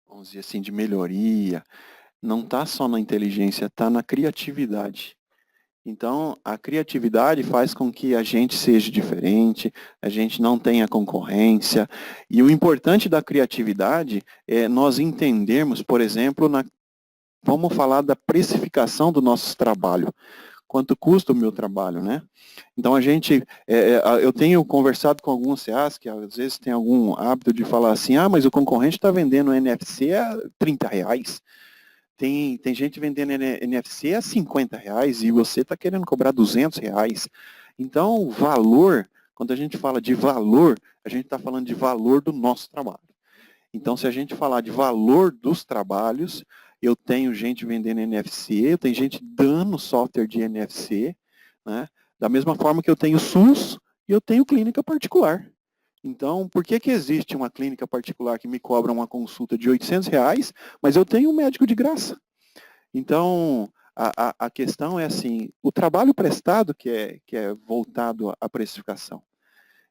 vamos dizer assim, de melhoria, não está só na inteligência, está na criatividade. Então, a criatividade faz com que a gente seja diferente, a gente não tenha concorrência. E o importante da criatividade é nós entendermos, por exemplo, vamos falar da precificação do nosso trabalho. Quanto custa o meu trabalho, né? Então, eu tenho conversado com alguns CAs que às vezes tem algum hábito de falar assim, mas o concorrente está vendendo NFC a R$30. Tem gente vendendo NFC a R$50 e você está querendo cobrar R$200. Então, valor, quando a gente fala de valor, a gente está falando de valor do nosso trabalho. Então, se a gente falar de valor dos trabalhos, eu tenho gente vendendo NFC, eu tenho gente dando software de NFC, né? Da mesma forma que eu tenho SUS e eu tenho clínica particular. Então, por que existe uma clínica particular que me cobra uma consulta de R$800, mas eu tenho um médico de graça? Então, a questão é assim, o trabalho prestado que é voltado à precificação.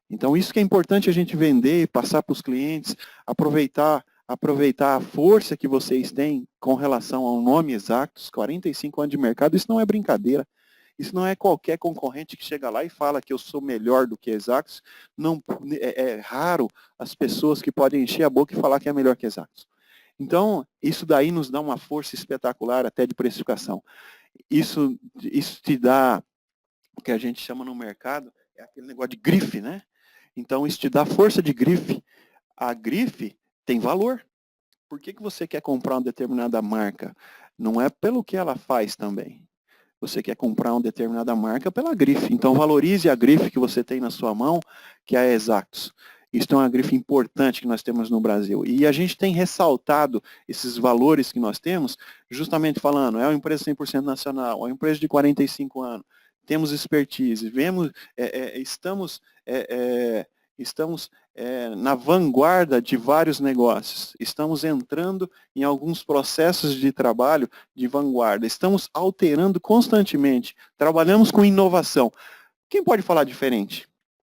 Então, isso que é importante a gente vender, passar para os clientes, aproveitar a força que vocês têm com relação ao nome Exactus, 45 anos de mercado, isso não é brincadeira. Isso não é qualquer concorrente que chega lá e fala que eu sou melhor do que Exactus. Não, é raro as pessoas que podem encher a boca e falar que é melhor que Exactus. Então, isso daí nos dá uma força espetacular até de precificação. Isso te dá o que a gente chama no mercado, é aquele negócio de grife, né? Então, isso te dá força de grife. A grife tem valor. Por que você quer comprar uma determinada marca? Não é pelo que ela faz também. Você quer comprar uma determinada marca pela grife. Então, valorize a grife que você tem na sua mão, que é a Exactus. Isso é uma grife importante que nós temos no Brasil. E a gente tem ressaltado esses valores que nós temos, justamente falando, é uma empresa 100% nacional, é uma empresa de 45 anos, temos expertise, estamos na vanguarda de vários negócios, estamos entrando em alguns processos de trabalho de vanguarda, estamos alterando constantemente, trabalhamos com inovação. Quem pode falar diferente?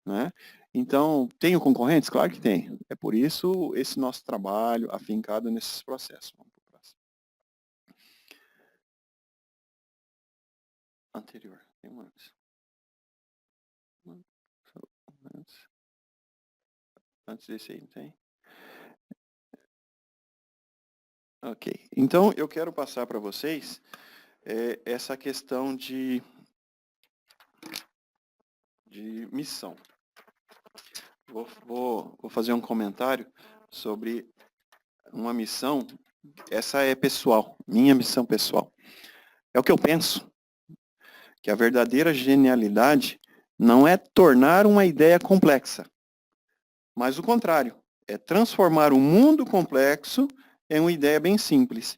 Né? Então, tenho concorrentes? Claro que tem. É por isso esse nosso trabalho afincado nesses processos. Vamos para o próximo. Anterior. Tem um antes. Antes desse aí, não tem? Ok. Então, eu quero passar para vocês essa questão de missão. Vou fazer um comentário sobre uma missão, essa é pessoal, minha missão pessoal. É o que eu penso, que a verdadeira genialidade não é tornar uma ideia complexa, mas o contrário, é transformar o mundo complexo em uma ideia bem simples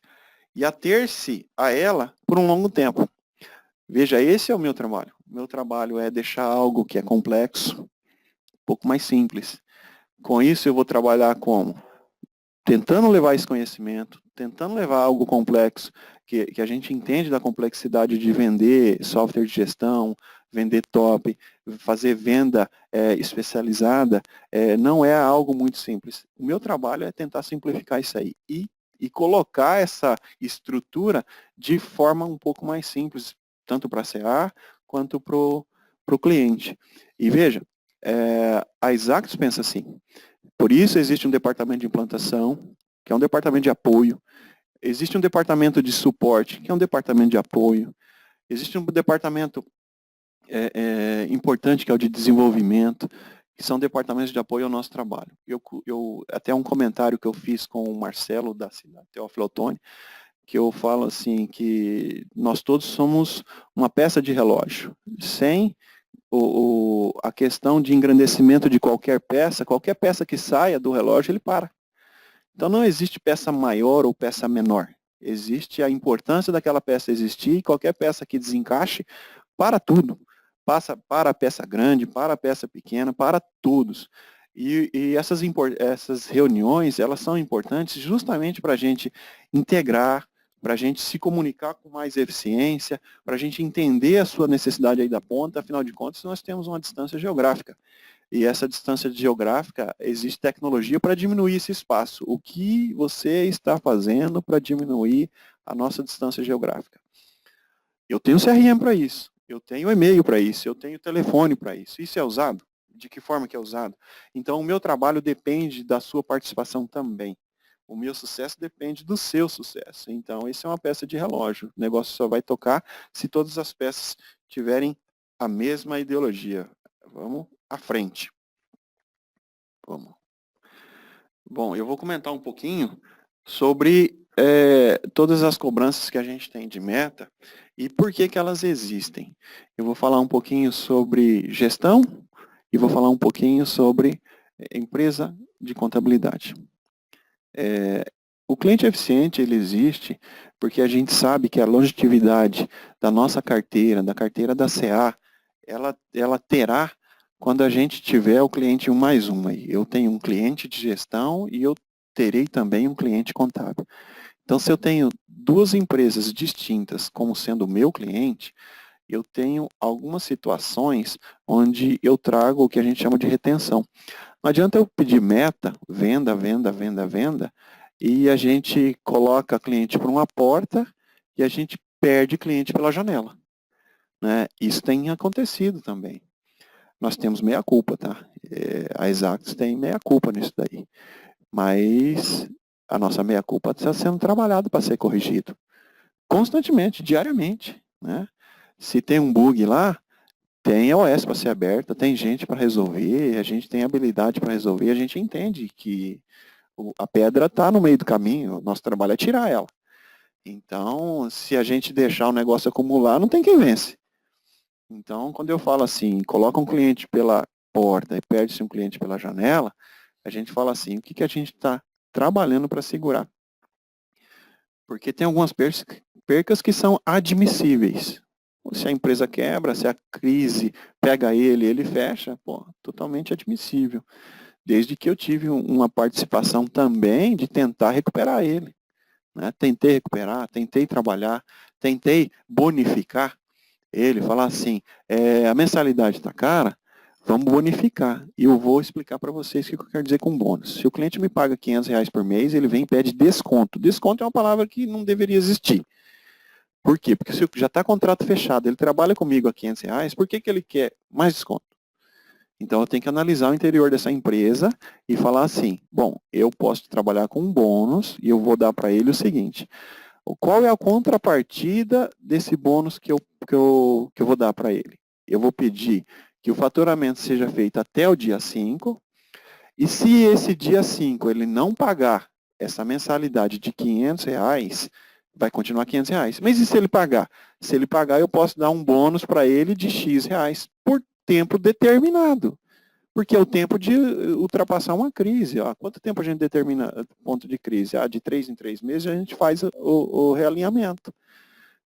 e ater-se a ela por um longo tempo. Veja, esse é o meu trabalho. O meu trabalho é deixar algo que é complexo um pouco mais simples. Com isso, eu vou trabalhar como? Tentando levar esse conhecimento, tentando levar algo complexo, que a gente entende da complexidade de vender software de gestão, vender top, fazer venda especializada, não é algo muito simples. O meu trabalho é tentar simplificar isso aí e colocar essa estrutura de forma um pouco mais simples, tanto para a CA quanto para o cliente. E veja, a Exactus pensa assim, por isso existe um departamento de implantação, que é um departamento de apoio, existe um departamento de suporte, que é um departamento de apoio, existe um departamento importante, que é o de desenvolvimento, que são departamentos de apoio ao nosso trabalho. Até um comentário que eu fiz com o Marcelo, da Teófilo Otoni, que eu falo assim, que nós todos somos uma peça de relógio. Sem a questão de engrandecimento de qualquer peça que saia do relógio, ele para. Então não existe peça maior ou peça menor. Existe a importância daquela peça existir, e qualquer peça que desencaixe, para tudo. Passa para a peça grande, para a peça pequena, para todos. E essas reuniões, elas são importantes justamente para a gente integrar, para a gente se comunicar com mais eficiência, para a gente entender a sua necessidade aí da ponta, afinal de contas, nós temos uma distância geográfica. E essa distância geográfica, existe tecnologia para diminuir esse espaço. O que você está fazendo para diminuir a nossa distância geográfica? Eu tenho CRM para isso, eu tenho e-mail para isso, eu tenho telefone para isso. Isso é usado? De que forma que é usado? Então, o meu trabalho depende da sua participação também. O meu sucesso depende do seu sucesso. Então, isso é uma peça de relógio. O negócio só vai tocar se todas as peças tiverem a mesma ideologia. Vamos à frente. Vamos. Bom, eu vou comentar um pouquinho sobre todas as cobranças que a gente tem de meta e por que elas existem. Eu vou falar um pouquinho sobre gestão e vou falar um pouquinho sobre empresa de contabilidade. O cliente eficiente, ele existe porque a gente sabe que a longevidade da nossa carteira, da carteira da CA, ela terá quando a gente tiver o cliente 1 mais 1. Eu tenho um cliente de gestão e eu terei também um cliente contábil. Então, se eu tenho duas empresas distintas como sendo o meu cliente, eu tenho algumas situações onde eu trago o que a gente chama de retenção. Não adianta eu pedir meta, venda, e a gente coloca cliente por uma porta e a gente perde cliente pela janela. Né? Isso tem acontecido também. Nós temos meia-culpa, tá? A Exactus tem meia-culpa nisso daí. Mas a nossa meia-culpa está sendo trabalhada para ser corrigido. Constantemente, diariamente. Né? Se tem um bug lá, tem OS para ser aberta, tem gente para resolver, a gente tem habilidade para resolver, a gente entende que A pedra está no meio do caminho, o nosso trabalho é tirar ela. Então, se a gente deixar o negócio acumular, não tem quem vence. Então, quando eu falo assim, coloca um cliente pela porta e perde-se um cliente pela janela, a gente fala assim, o que a gente está trabalhando para segurar? Porque tem algumas percas que são admissíveis. Se a empresa quebra, se a crise pega ele fecha, pô, totalmente admissível. Desde que eu tive uma participação também de tentar recuperar ele. Né? Tentei recuperar, tentei trabalhar, tentei bonificar ele, falar assim, a mensalidade está cara, vamos bonificar. E eu vou explicar para vocês o que eu quero dizer com bônus. Se o cliente me paga R$500 por mês, ele vem e pede desconto. Desconto é uma palavra que não deveria existir. Por quê? Porque se já está contrato fechado, ele trabalha comigo a R$500, por que ele quer mais desconto? Então eu tenho que analisar o interior dessa empresa e falar assim, bom, eu posso trabalhar com um bônus e eu vou dar para ele o seguinte, qual é a contrapartida desse bônus que eu vou dar para ele? Eu vou pedir que o faturamento seja feito até o dia 5, e se esse dia 5 ele não pagar essa mensalidade de R$500, vai continuar R$500. Mas e se ele pagar? Se ele pagar, eu posso dar um bônus para ele de X reais por tempo determinado. Porque é o tempo de ultrapassar uma crise. Ó. Quanto tempo a gente determina ponto de crise? De 3 em 3 meses a gente faz o realinhamento.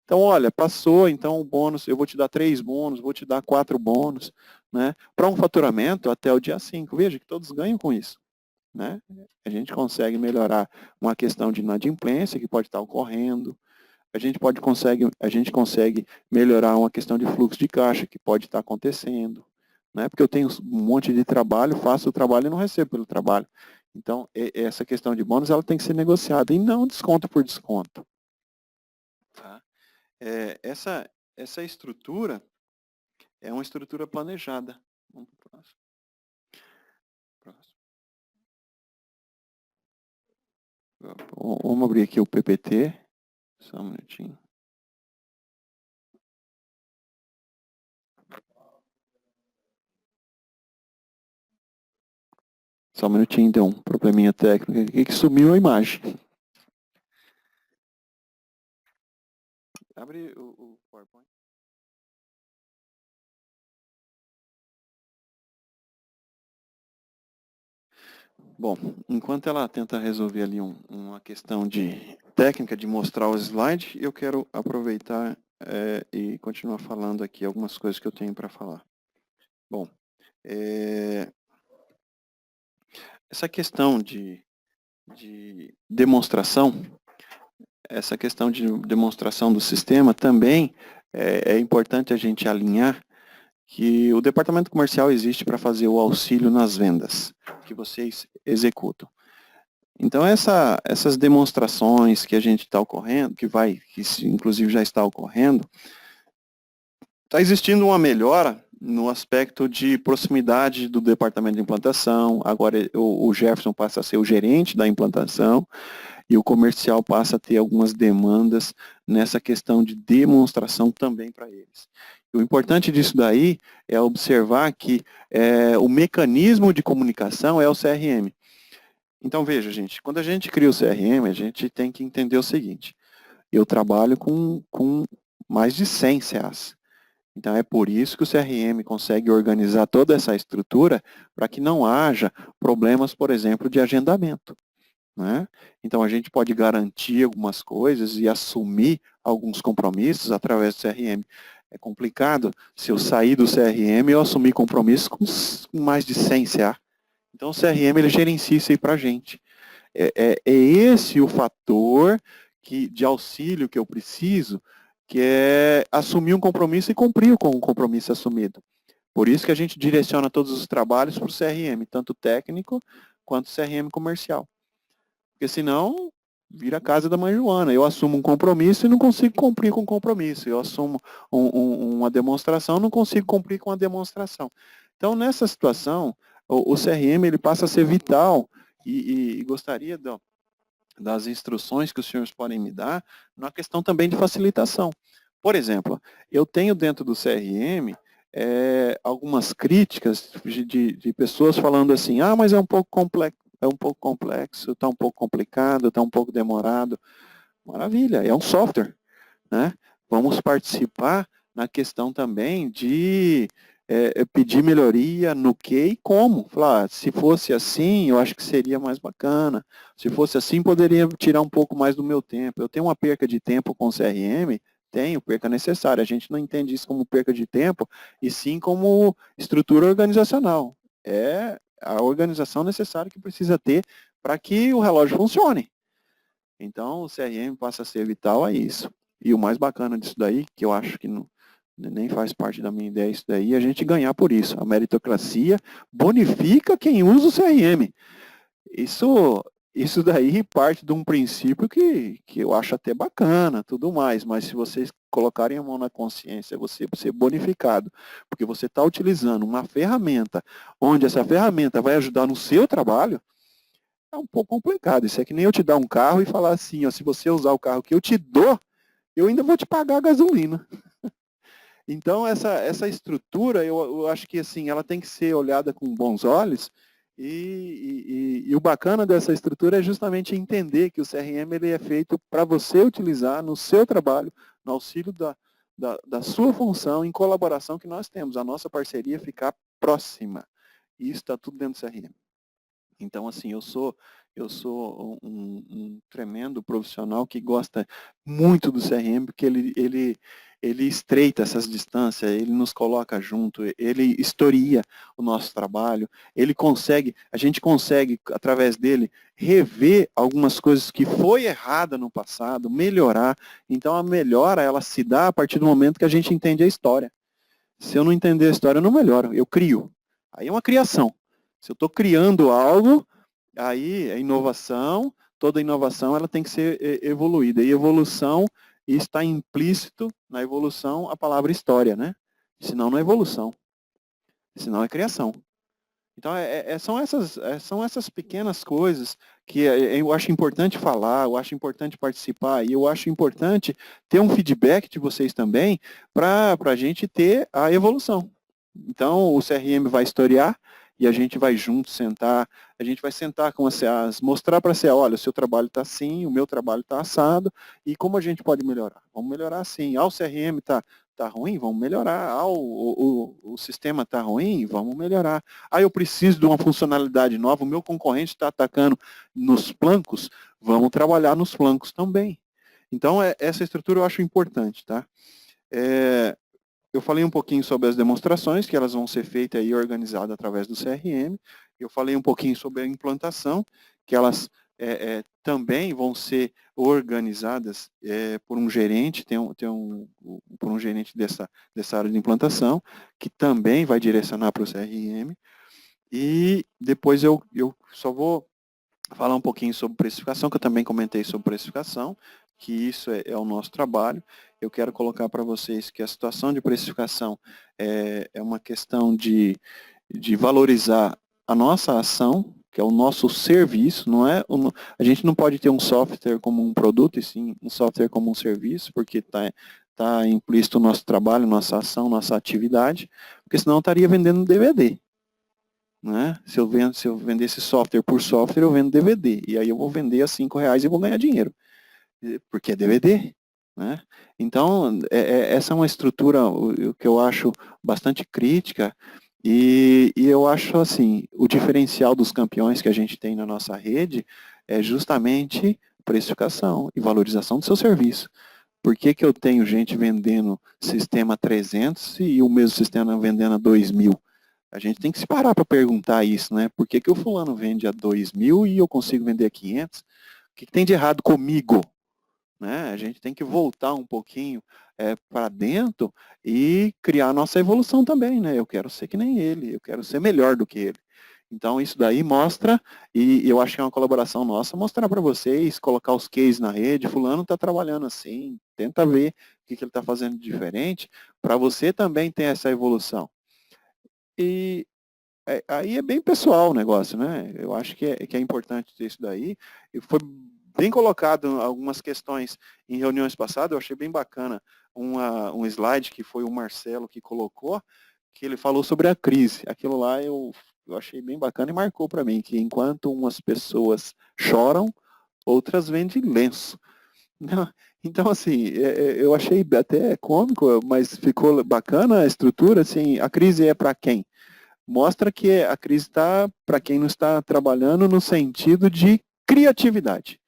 Então, olha, passou, então o bônus, eu vou te dar 3 bônus, vou te dar 4 bônus, né? Para um faturamento até o dia 5. Veja que todos ganham com isso. Né? A gente consegue melhorar uma questão de inadimplência que pode estar ocorrendo. A gente consegue melhorar uma questão de fluxo de caixa que pode estar acontecendo. Né? Porque eu tenho um monte de trabalho, faço o trabalho e não recebo pelo trabalho. Então, essa questão de bônus ela tem que ser negociada e não desconto por desconto. Tá? Essa estrutura é uma estrutura planejada. Vamos para o próximo. Vamos abrir aqui o PPT. Só um minutinho. Só um minutinho, deu um probleminha técnico aqui que sumiu a imagem. Abre o PowerPoint. Bom, enquanto ela tenta resolver ali uma questão de técnica de mostrar os slides, eu quero aproveitar e continuar falando aqui algumas coisas que eu tenho para falar. Bom, essa questão de demonstração, essa questão de demonstração do sistema também é importante a gente alinhar que o departamento comercial existe para fazer o auxílio nas vendas que vocês executam. Então, essas demonstrações que a gente está ocorrendo, que inclusive já está ocorrendo, está existindo uma melhora no aspecto de proximidade do departamento de implantação. Agora o Jefferson passa a ser o gerente da implantação e o comercial passa a ter algumas demandas nessa questão de demonstração também para eles. O importante disso daí é observar que o mecanismo de comunicação é o CRM. Então, veja, gente, quando a gente cria o CRM, a gente tem que entender o seguinte. Eu trabalho com mais de 100 CAs. Então, é por isso que o CRM consegue organizar toda essa estrutura para que não haja problemas, por exemplo, de agendamento. Né? Então, a gente pode garantir algumas coisas e assumir alguns compromissos através do CRM. É complicado se eu sair do CRM e eu assumir compromissos com mais de 100 CA. Então, o CRM ele gerencia isso aí para a gente. É esse o fator de auxílio que eu preciso, que é assumir um compromisso e cumprir com o compromisso assumido. Por isso que a gente direciona todos os trabalhos para o CRM, tanto técnico quanto CRM comercial. Porque senão, vira a casa da mãe Joana. Eu assumo um compromisso e não consigo cumprir com o compromisso. Eu assumo uma demonstração e não consigo cumprir com a demonstração. Então, nessa situação, o CRM ele passa a ser vital e gostaria das instruções que os senhores podem me dar na questão também de facilitação. Por exemplo, eu tenho dentro do CRM algumas críticas de pessoas falando assim, mas é um pouco é um pouco complexo, está um pouco complicado, está um pouco demorado. Maravilha, é um software, né? Vamos participar na questão também de pedir melhoria no que e como. Falar, se fosse assim, eu acho que seria mais bacana. Se fosse assim, poderia tirar um pouco mais do meu tempo. Eu tenho uma perca de tempo com o CRM, tenho perca necessária. A gente não entende isso como perca de tempo, e sim como estrutura organizacional. É a organização necessária que precisa ter para que o relógio funcione. Então, o CRM passa a ser vital a isso. E o mais bacana disso daí, que eu acho que não, nem faz parte da minha ideia isso daí, é a gente ganhar por isso. A meritocracia bonifica quem usa o CRM. Isso daí parte de um princípio que eu acho até bacana, tudo mais, mas se vocês colocarem a mão na consciência, você ser bonificado, porque você está utilizando uma ferramenta, onde essa ferramenta vai ajudar no seu trabalho, é um pouco complicado. Isso é que nem eu te dar um carro e falar assim, ó, se você usar o carro que eu te dou, eu ainda vou te pagar a gasolina. Então, essa estrutura, eu acho que assim, ela tem que ser olhada com bons olhos, e o bacana dessa estrutura é justamente entender que o CRM ele é feito para você utilizar no seu trabalho, no auxílio da sua função, em colaboração que nós temos, a nossa parceria ficar próxima. E isso está tudo dentro do CRM. Então, assim, eu sou um tremendo profissional que gosta muito do CRM, porque ele estreita essas distâncias, ele nos coloca junto, ele historia o nosso trabalho, a gente consegue, através dele, rever algumas coisas que foi errada no passado, melhorar. Então, a melhora, ela se dá a partir do momento que a gente entende a história. Se eu não entender a história, eu não melhoro, eu crio. Aí é uma criação. Se eu estou criando algo, aí é inovação, toda inovação ela tem que ser evoluída. E evolução está implícito na evolução a palavra história, né? Senão não é evolução, senão é criação. Então, são essas pequenas coisas que eu acho importante falar, eu acho importante participar, e eu acho importante ter um feedback de vocês também para a gente ter a evolução. Então, o CRM vai historiar e a gente vai junto sentar, a gente vai sentar com as CAs, mostrar para a CA, olha, o seu trabalho está assim, o meu trabalho está assado, e como a gente pode melhorar? Vamos melhorar assim. O CRM está ruim? Vamos melhorar. O sistema está ruim? Vamos melhorar. Eu preciso de uma funcionalidade nova, o meu concorrente está atacando nos flancos, vamos trabalhar nos flancos também. Então, essa estrutura eu acho importante, tá? Eu falei um pouquinho sobre as demonstrações, que elas vão ser feitas e organizadas através do CRM. Eu falei um pouquinho sobre a implantação, que elas também vão ser organizadas por um gerente, por um gerente dessa área de implantação, que também vai direcionar para o CRM. E depois eu só vou falar um pouquinho sobre precificação, que eu também comentei sobre precificação, que isso é o nosso trabalho. Eu quero colocar para vocês que a situação de precificação é uma questão de valorizar a nossa ação, que é o nosso serviço, não é? A gente não pode ter um software como um produto, e sim um software como um serviço, porque está implícito o nosso trabalho, nossa ação, nossa atividade, porque senão eu estaria vendendo DVD. Né? Se eu vendesse software por software, eu vendo DVD. E aí eu vou vender a R$5 e vou ganhar dinheiro. Porque é DVD. Né? Então, essa é uma estrutura o que eu acho bastante crítica. E eu acho assim, o diferencial dos campeões que a gente tem na nossa rede é justamente precificação e valorização do seu serviço. Por que eu tenho gente vendendo sistema 300 e o mesmo sistema vendendo a 2.000? A gente tem que se parar para perguntar isso, né? Por que o fulano vende a 2.000 e eu consigo vender a 500? O que tem de errado comigo? Né? A gente tem que voltar um pouquinho para dentro e criar a nossa evolução também, né? Eu quero ser que nem ele, eu quero ser melhor do que ele. Então, isso daí mostra, e eu acho que é uma colaboração nossa, mostrar para vocês, colocar os cases na rede, fulano está trabalhando assim, tenta ver o que ele está fazendo de diferente, para você também ter essa evolução. E aí é bem pessoal o negócio, né? Eu acho que é importante ter isso daí. E foi bem colocado algumas questões em reuniões passadas, eu achei bem bacana um slide que foi o Marcelo que colocou, que ele falou sobre a crise. Aquilo lá eu eu achei bem bacana e marcou para mim, que enquanto umas pessoas choram, outras vendem lenço. Então, assim, eu achei até cômico, mas ficou bacana a estrutura, assim, a crise é para quem? Mostra que a crise está para quem não está trabalhando no sentido de criatividade.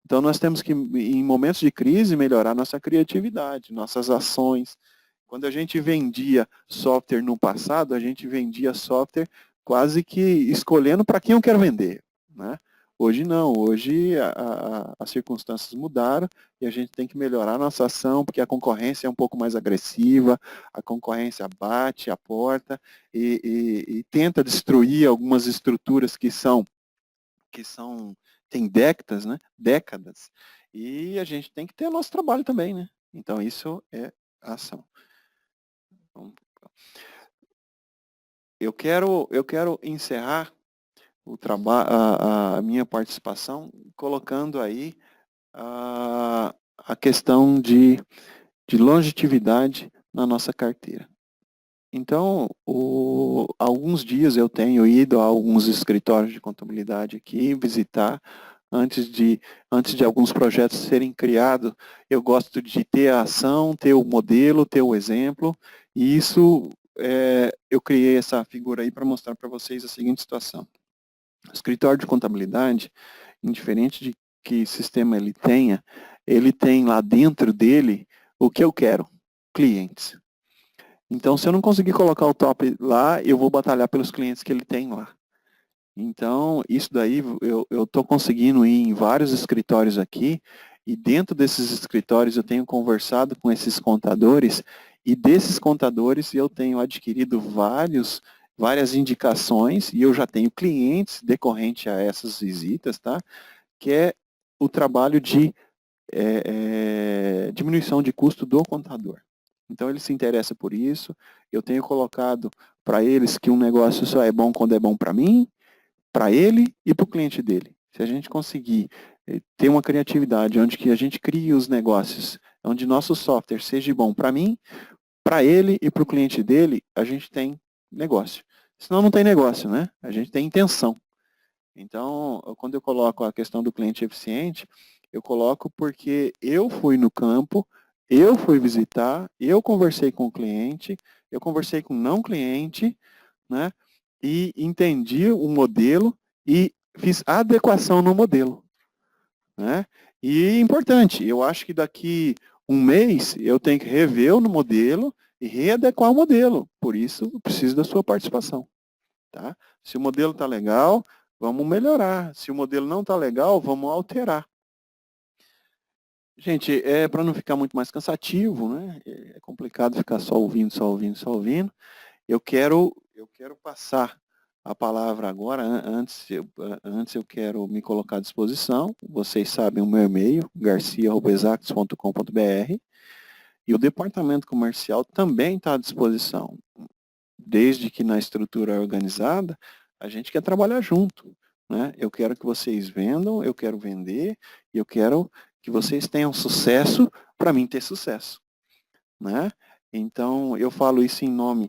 Então, nós temos que, em momentos de crise, melhorar nossa criatividade, nossas ações. Quando a gente vendia software no passado, a gente vendia software quase que escolhendo para quem eu quero vender, né? Hoje não, hoje as circunstâncias mudaram e a gente tem que melhorar a nossa ação, porque a concorrência é um pouco mais agressiva, a concorrência bate a porta e tenta destruir algumas estruturas que tem décadas, né? Décadas. E a gente tem que ter o nosso trabalho também, né? Então isso é a ação. Eu quero encerrar a minha participação colocando aí a questão de longevidade na nossa carteira. Então, alguns dias eu tenho ido a alguns escritórios de contabilidade aqui visitar, antes de alguns projetos serem criados, eu gosto de ter a ação, ter o modelo, ter o exemplo, e isso, eu criei essa figura aí para mostrar para vocês a seguinte situação. O escritório de contabilidade, indiferente de que sistema ele tenha, ele tem lá dentro dele o que eu quero, clientes. Então, se eu não conseguir colocar o top lá, eu vou batalhar pelos clientes que ele tem lá. Então, isso daí, eu estou conseguindo ir em vários escritórios aqui, e dentro desses escritórios eu tenho conversado com esses contadores, e desses contadores eu tenho adquirido várias indicações, e eu já tenho clientes decorrente a essas visitas, tá? Que é o trabalho de diminuição de custo do contador. Então, ele se interessa por isso. Eu tenho colocado para eles que um negócio só é bom quando é bom para mim, para ele e para o cliente dele. Se a gente conseguir ter uma criatividade onde que a gente crie os negócios, onde nosso software seja bom para mim, para ele e para o cliente dele, a gente tem negócio. Senão não tem negócio, né? A gente tem intenção. Então, quando eu coloco a questão do cliente eficiente, eu coloco porque eu fui no campo, eu fui visitar, eu conversei com o cliente, eu conversei com o não cliente, né? E entendi o modelo e fiz adequação no modelo, né? E importante, eu acho que daqui um mês eu tenho que rever o modelo e readequar o modelo. Por isso, eu preciso da sua participação, tá? Se o modelo está legal, vamos melhorar. Se o modelo não está legal, vamos alterar. Gente, para não ficar muito mais cansativo, né? É complicado ficar só ouvindo. Eu quero passar a palavra agora. Antes eu quero me colocar à disposição. Vocês sabem o meu e-mail, garcia@exactos.com.br, e o departamento comercial também está à disposição. Desde que na estrutura organizada, a gente quer trabalhar junto, né? Eu quero que vocês vendam, eu quero vender, e eu quero que vocês tenham sucesso para mim ter sucesso, né? Então, eu falo isso em nome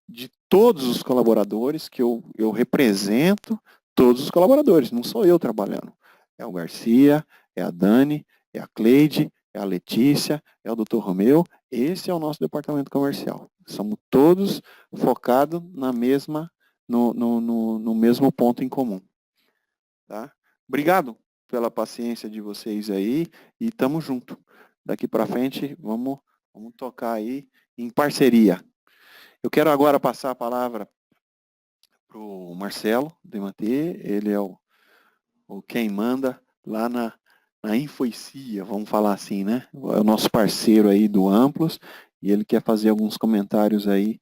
de todos os colaboradores, que eu represento todos os colaboradores, não sou eu trabalhando. É o Garcia, é a Dani, é a Cleide, é a Letícia, é o Dr. Romeu, esse é o nosso departamento comercial. Somos todos focados no mesmo ponto em comum. Tá? Obrigado pela paciência de vocês aí e estamos juntos. Daqui para frente, vamos tocar aí em parceria. Eu quero agora passar a palavra para o Marcelo Dematê, ele é o quem manda lá na Infoicia, vamos falar assim, né? É o nosso parceiro aí do Amplos e ele quer fazer alguns comentários aí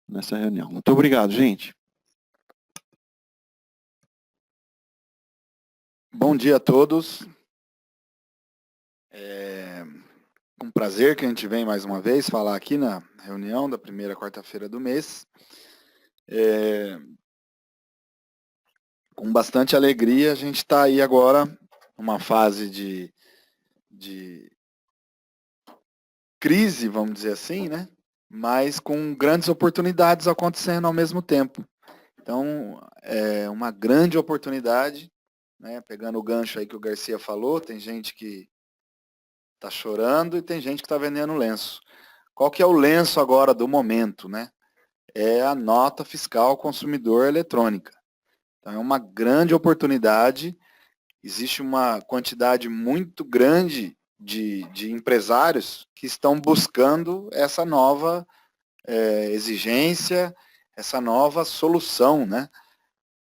nessa reunião. Muito obrigado, gente. Bom dia a todos. É um prazer que a gente vem mais uma vez falar aqui na reunião da primeira quarta-feira do mês. Com bastante alegria, a gente está aí agora numa fase de crise, vamos dizer assim, né? Mas com grandes oportunidades acontecendo ao mesmo tempo. Então, é uma grande oportunidade, né? Pegando o gancho aí que o Garcia falou, tem gente que está chorando e tem gente que está vendendo lenço. Qual que é o lenço agora do momento, né? É a nota fiscal consumidor eletrônica. Então, é uma grande oportunidade, existe uma quantidade muito grande de empresários que estão buscando essa nova exigência, essa nova solução, né?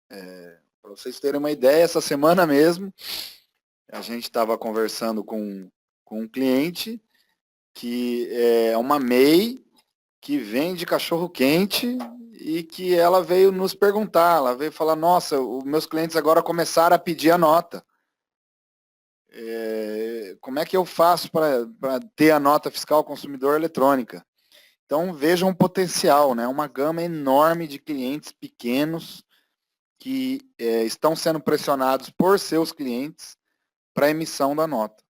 Para vocês terem uma ideia, essa semana mesmo, a gente estava conversando com um cliente que é uma MEI que vende cachorro-quente e que ela veio nos perguntar, ela veio falar, nossa, os meus clientes agora começaram a pedir a nota. Como é que eu faço para ter a nota fiscal consumidor eletrônica? Então vejam o potencial, né? Uma gama enorme de clientes pequenos que estão sendo pressionados por seus clientes para a emissão da nota.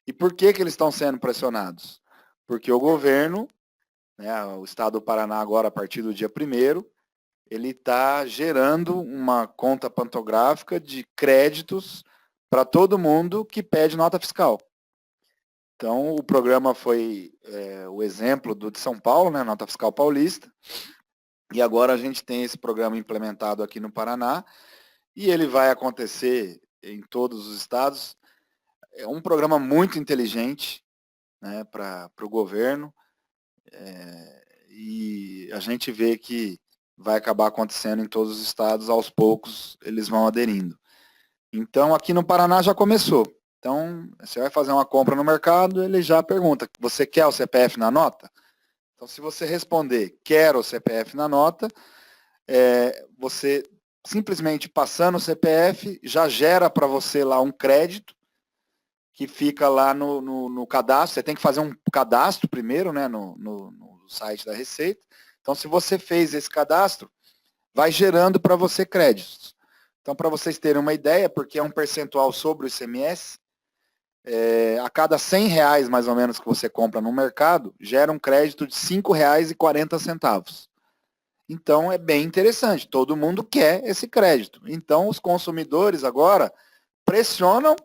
E por que eles estão sendo pressionados? Porque o governo, né, o Estado do Paraná agora a partir do dia 1º, ele está gerando uma conta pantográfica de créditos para todo mundo que pede nota fiscal. Então, o programa foi o exemplo do de São Paulo, né, Nota Fiscal Paulista, e agora a gente tem esse programa implementado aqui no Paraná, e ele vai acontecer em todos os estados. É um programa muito inteligente, né, para o governo, e a gente vê que vai acabar acontecendo em todos os estados, aos poucos eles vão aderindo. Então, aqui no Paraná já começou. Então, você vai fazer uma compra no mercado, ele já pergunta, você quer o CPF na nota? Então, se você responder, quero o CPF na nota, você simplesmente passando o CPF, já gera para você lá um crédito, que fica lá no cadastro. Você tem que fazer um cadastro primeiro, né, no site da Receita. Então, se você fez esse cadastro, vai gerando para você créditos. Então, para vocês terem uma ideia, porque é um percentual sobre o ICMS, a cada R$100 mais ou menos que você compra no mercado, gera um crédito de R$5,40. Então, é bem interessante. Todo mundo quer esse crédito. Então, os consumidores agora pressionam,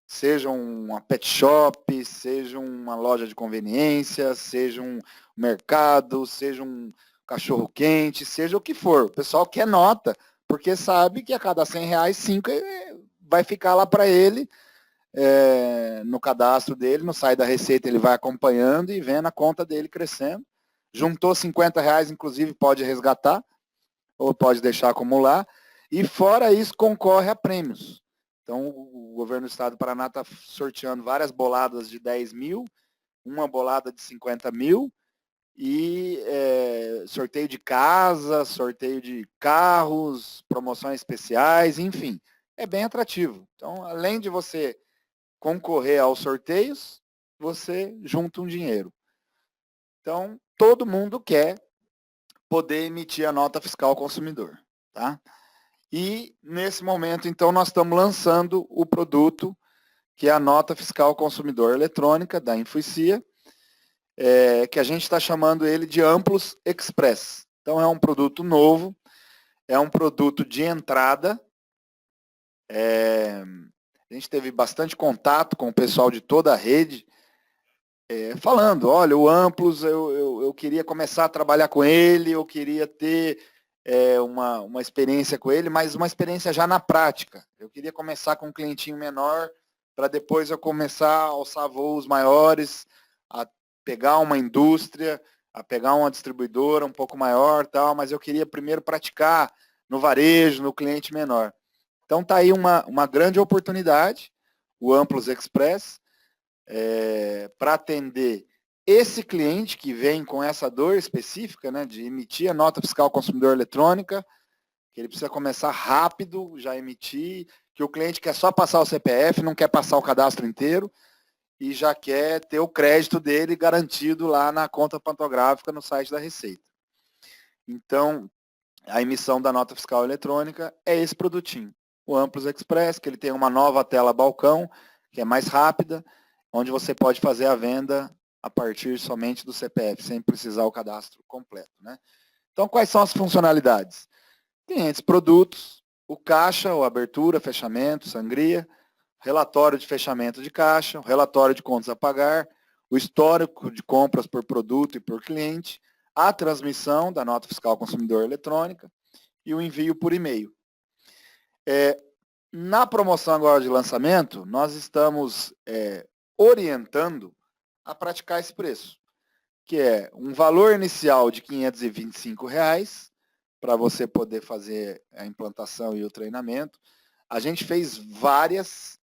seja uma pet shop, seja uma loja de conveniência, seja um mercado, seja um cachorro-quente, seja o que for. O pessoal quer nota, porque sabe que a cada R$100, 5 vai ficar lá para ele, no cadastro dele, no site da Receita, ele vai acompanhando e vendo a conta dele crescendo. Juntou R$50, inclusive, pode resgatar, ou pode deixar acumular, e fora isso, concorre a prêmios. Então, o governo do Estado do Paraná está sorteando várias boladas de 10 mil, uma bolada de 50 mil, e sorteio de casa, sorteio de carros, promoções especiais, enfim, é bem atrativo. Então, além de você concorrer aos sorteios, você junta um dinheiro. Então, todo mundo quer poder emitir a nota fiscal ao consumidor, tá? E, nesse momento, então, nós estamos lançando o produto, que é a Nota Fiscal Consumidor Eletrônica, da Infucia, que a gente está chamando ele de Amplos Express. Então, é um produto novo, é um produto de entrada. A gente teve bastante contato com o pessoal de toda a rede, falando, olha, o Amplos, eu queria começar a trabalhar com ele, eu queria ter uma experiência com ele, mas uma experiência já na prática. Eu queria começar com um clientinho menor, para depois eu começar a alçar voos maiores, a pegar uma indústria, a pegar uma distribuidora um pouco maior, tal, mas eu queria primeiro praticar no varejo, no cliente menor. Então está aí uma grande oportunidade, o Amplos Express, para atender esse cliente que vem com essa dor específica, né, de emitir a nota fiscal consumidor eletrônica, que ele precisa começar rápido, já emitir, que o cliente quer só passar o CPF, não quer passar o cadastro inteiro, e já quer ter o crédito dele garantido lá na conta pantográfica no site da Receita. Então, a emissão da nota fiscal eletrônica é esse produtinho, o Amplos Express, que ele tem uma nova tela balcão, que é mais rápida, onde você pode fazer a venda a partir somente do CPF, sem precisar o cadastro completo, né? Então, quais são as funcionalidades? clientes, produtos, o caixa, ou abertura, fechamento, sangria, relatório de fechamento de caixa, relatório de contas a pagar, o histórico de compras por produto e por cliente, a transmissão da nota fiscal consumidor eletrônica e o envio por e-mail. Na promoção agora de lançamento, nós estamos orientando a praticar esse preço, que é um valor inicial de R$ 525 para você poder fazer a implantação e o treinamento. A gente fez várias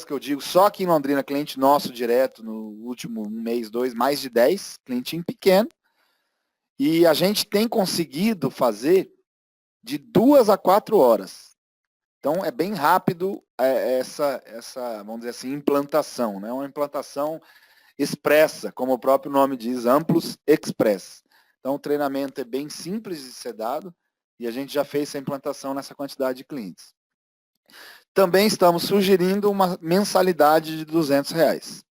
que eu digo, só aqui em Londrina, cliente nosso direto, no último mês, 2, mais de 10, clientinho pequeno. E a gente tem conseguido fazer de 2 a 4 horas. Então, é bem rápido essa, vamos dizer assim, implantação, né? Uma implantação expressa, como o próprio nome diz, Amplos Express. Então, o treinamento é bem simples de ser dado e a gente já fez essa implantação nessa quantidade de clientes. Também estamos sugerindo uma mensalidade de R$200.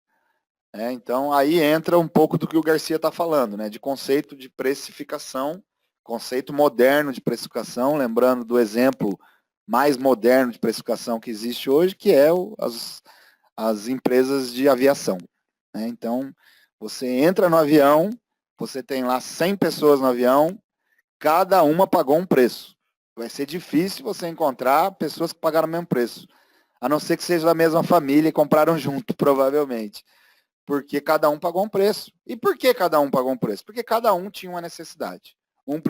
Então, aí entra um pouco do que o Garcia está falando, né? De conceito de precificação, conceito moderno de precificação, lembrando do exemplo mais moderno de precificação que existe hoje, que é as empresas de aviação. Então, você entra no avião, você tem lá 100 pessoas no avião, cada uma pagou um preço. Vai ser difícil você encontrar pessoas que pagaram o mesmo preço, a não ser que seja da mesma família e compraram junto, provavelmente. Porque cada um pagou um preço. E por que cada um pagou um preço? Porque cada um tinha uma necessidade. Um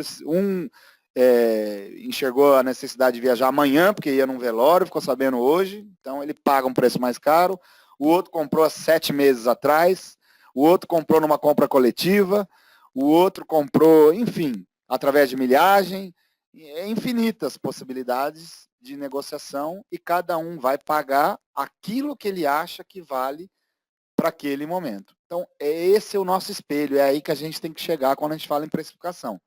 enxergou a necessidade de viajar amanhã, porque ia num velório, ficou sabendo hoje, então ele paga um preço mais caro. O outro comprou há 7 meses atrás, o outro comprou numa compra coletiva, o outro comprou, enfim, através de milhagem, infinitas possibilidades de negociação e cada um vai pagar aquilo que ele acha que vale para aquele momento. Então, esse é o nosso espelho, é aí que a gente tem que chegar quando a gente fala em precificação.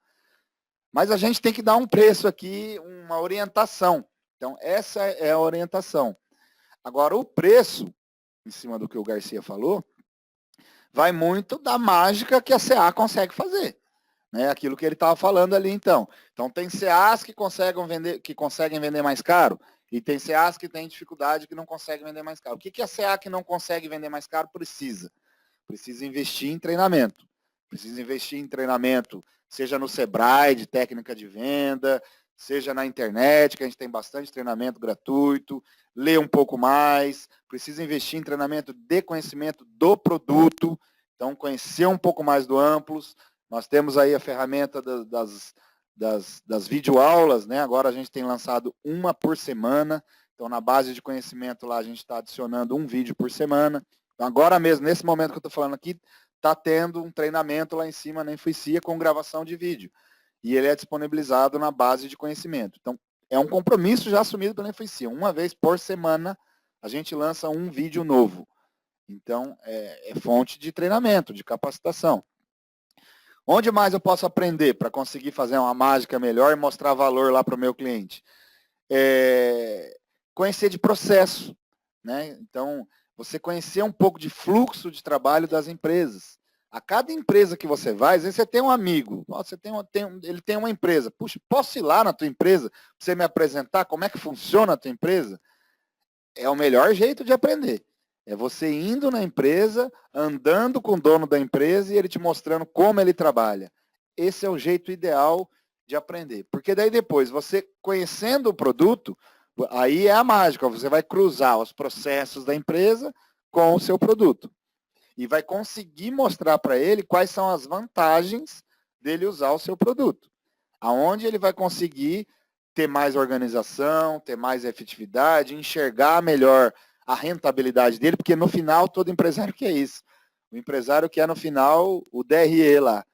Mas a gente tem que dar um preço aqui, uma orientação. Então, essa é a orientação. Agora, o preço, em cima do que o Garcia falou, vai muito da mágica que a CA consegue fazer. Aquilo que ele estava falando ali, então. Então, tem CAs que conseguem vender mais caro, e tem CAs que têm dificuldade que não conseguem vender mais caro. O que a CA que não consegue vender mais caro precisa? Precisa investir em treinamento. Precisa investir em treinamento, seja no Sebrae, de técnica de venda, seja na internet, que a gente tem bastante treinamento gratuito, ler um pouco mais, precisa investir em treinamento de conhecimento do produto, então conhecer um pouco mais do Amplos. Nós temos aí a ferramenta das videoaulas, né? Agora a gente tem lançado uma por semana, então na base de conhecimento lá a gente está adicionando um vídeo por semana. Então agora mesmo, nesse momento que eu estou falando aqui, está tendo um treinamento lá em cima na Infocia com gravação de vídeo. E ele é disponibilizado na base de conhecimento. Então, é um compromisso já assumido pela Infocia. Uma vez por semana, a gente lança um vídeo novo. Então, é fonte de treinamento, de capacitação. Onde mais eu posso aprender para conseguir fazer uma mágica melhor e mostrar valor lá para o meu cliente? Conhecer de processo. Então, você conhecer um pouco de fluxo de trabalho das empresas. A cada empresa que você vai, às vezes você tem um amigo, ele tem uma empresa. Puxa, posso ir lá na tua empresa para você me apresentar como é que funciona a tua empresa? É o melhor jeito de aprender. É você indo na empresa, andando com o dono da empresa e ele te mostrando como ele trabalha. Esse é o jeito ideal de aprender. Porque daí depois, você conhecendo o produto, aí é a mágica, você vai cruzar os processos da empresa com o seu produto. E vai conseguir mostrar para ele quais são as vantagens dele usar o seu produto. Aonde ele vai conseguir ter mais organização, ter mais efetividade, enxergar melhor a rentabilidade dele, porque no final todo empresário quer isso. O empresário quer no final o DRE lá,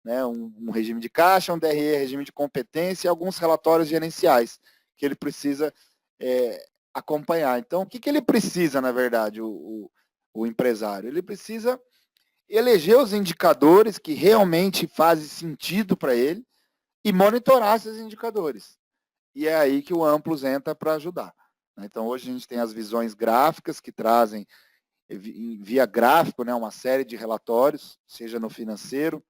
um regime de caixa, um DRE, regime de competência e alguns relatórios gerenciais que ele precisa acompanhar. Então, o que ele precisa, na verdade, o empresário? Ele precisa eleger os indicadores que realmente fazem sentido para ele e monitorar esses indicadores. E é aí que o Amplos entra para ajudar. Então, hoje a gente tem as visões gráficas que trazem, via gráfico, uma série de relatórios, seja no financeiro,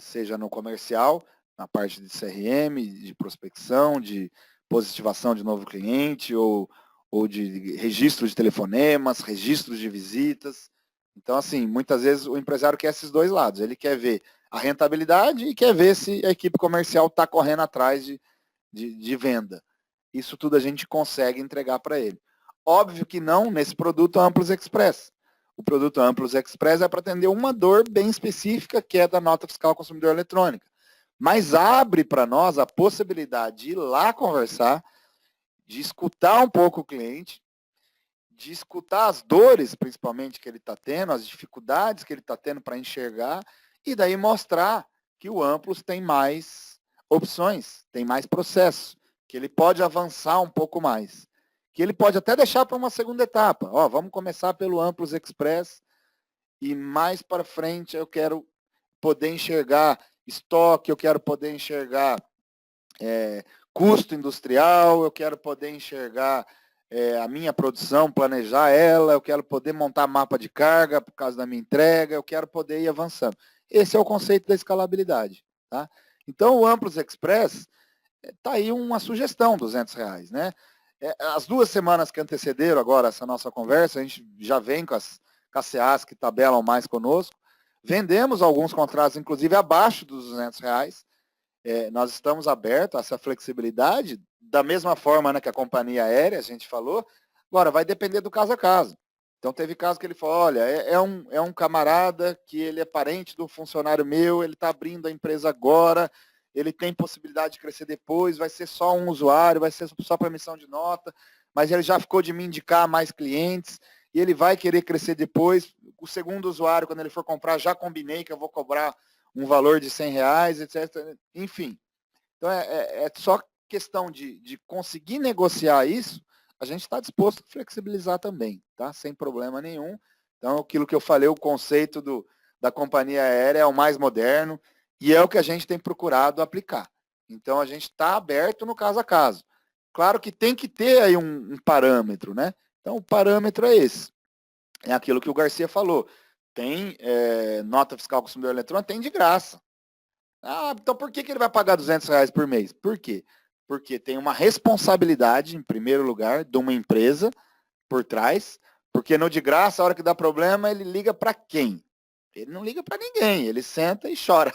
seja no comercial, na parte de CRM, de prospecção, de positivação de novo cliente, ou de registro de telefonemas, registros de visitas. Então, assim, muitas vezes o empresário quer esses dois lados. Ele quer ver a rentabilidade e quer ver se a equipe comercial está correndo atrás de venda. Isso tudo a gente consegue entregar para ele. Óbvio que não nesse produto Amplos Express. O produto Amplos Express é para atender uma dor bem específica, que é da nota fiscal consumidor eletrônica. Mas abre para nós a possibilidade de ir lá conversar, de escutar um pouco o cliente, de escutar as dores, principalmente, que ele está tendo, as dificuldades que ele está tendo para enxergar, e daí mostrar que o Amplos tem mais opções, tem mais processo, que ele pode avançar um pouco mais, que ele pode até deixar para uma segunda etapa. Ó, vamos começar pelo Amplos Express e mais para frente eu quero poder enxergar estoque, eu quero poder enxergar custo industrial, eu quero poder enxergar a minha produção, planejar ela, eu quero poder montar mapa de carga por causa da minha entrega, eu quero poder ir avançando. Esse é o conceito da escalabilidade. Tá? Então, o Amplos Express está aí uma sugestão, R$200, né? As 2 semanas que antecederam agora essa nossa conversa, a gente já vem com as CAs que tabelam mais conosco, vendemos alguns contratos, inclusive, abaixo dos R$200, nós estamos abertos a essa flexibilidade, da mesma forma, né, que a companhia aérea, a gente falou. Agora, vai depender do caso a caso. Então, teve caso que ele falou, olha, é um camarada que ele é parente do funcionário meu, ele está abrindo a empresa agora, ele tem possibilidade de crescer depois, vai ser só um usuário, vai ser só para emissão de nota, mas ele já ficou de me indicar mais clientes, e ele vai querer crescer depois. O segundo usuário, quando ele for comprar, já combinei que eu vou cobrar um valor de R$100, etc. Enfim, então é só questão de conseguir negociar isso, a gente está disposto a flexibilizar também, tá? Sem problema nenhum. Então, aquilo que eu falei, o conceito da companhia aérea é o mais moderno e é o que a gente tem procurado aplicar. Então, a gente está aberto no caso a caso. Claro que tem que ter aí um parâmetro, né? Então, o parâmetro é esse. É aquilo que o Garcia falou. Tem nota fiscal consumidor eletrônico, tem de graça. Ah, então por que ele vai pagar R$200 por mês? Por quê? Porque tem uma responsabilidade, em primeiro lugar, de uma empresa por trás, porque no de graça, a hora que dá problema, ele liga para quem? Ele não liga para ninguém, ele senta e chora.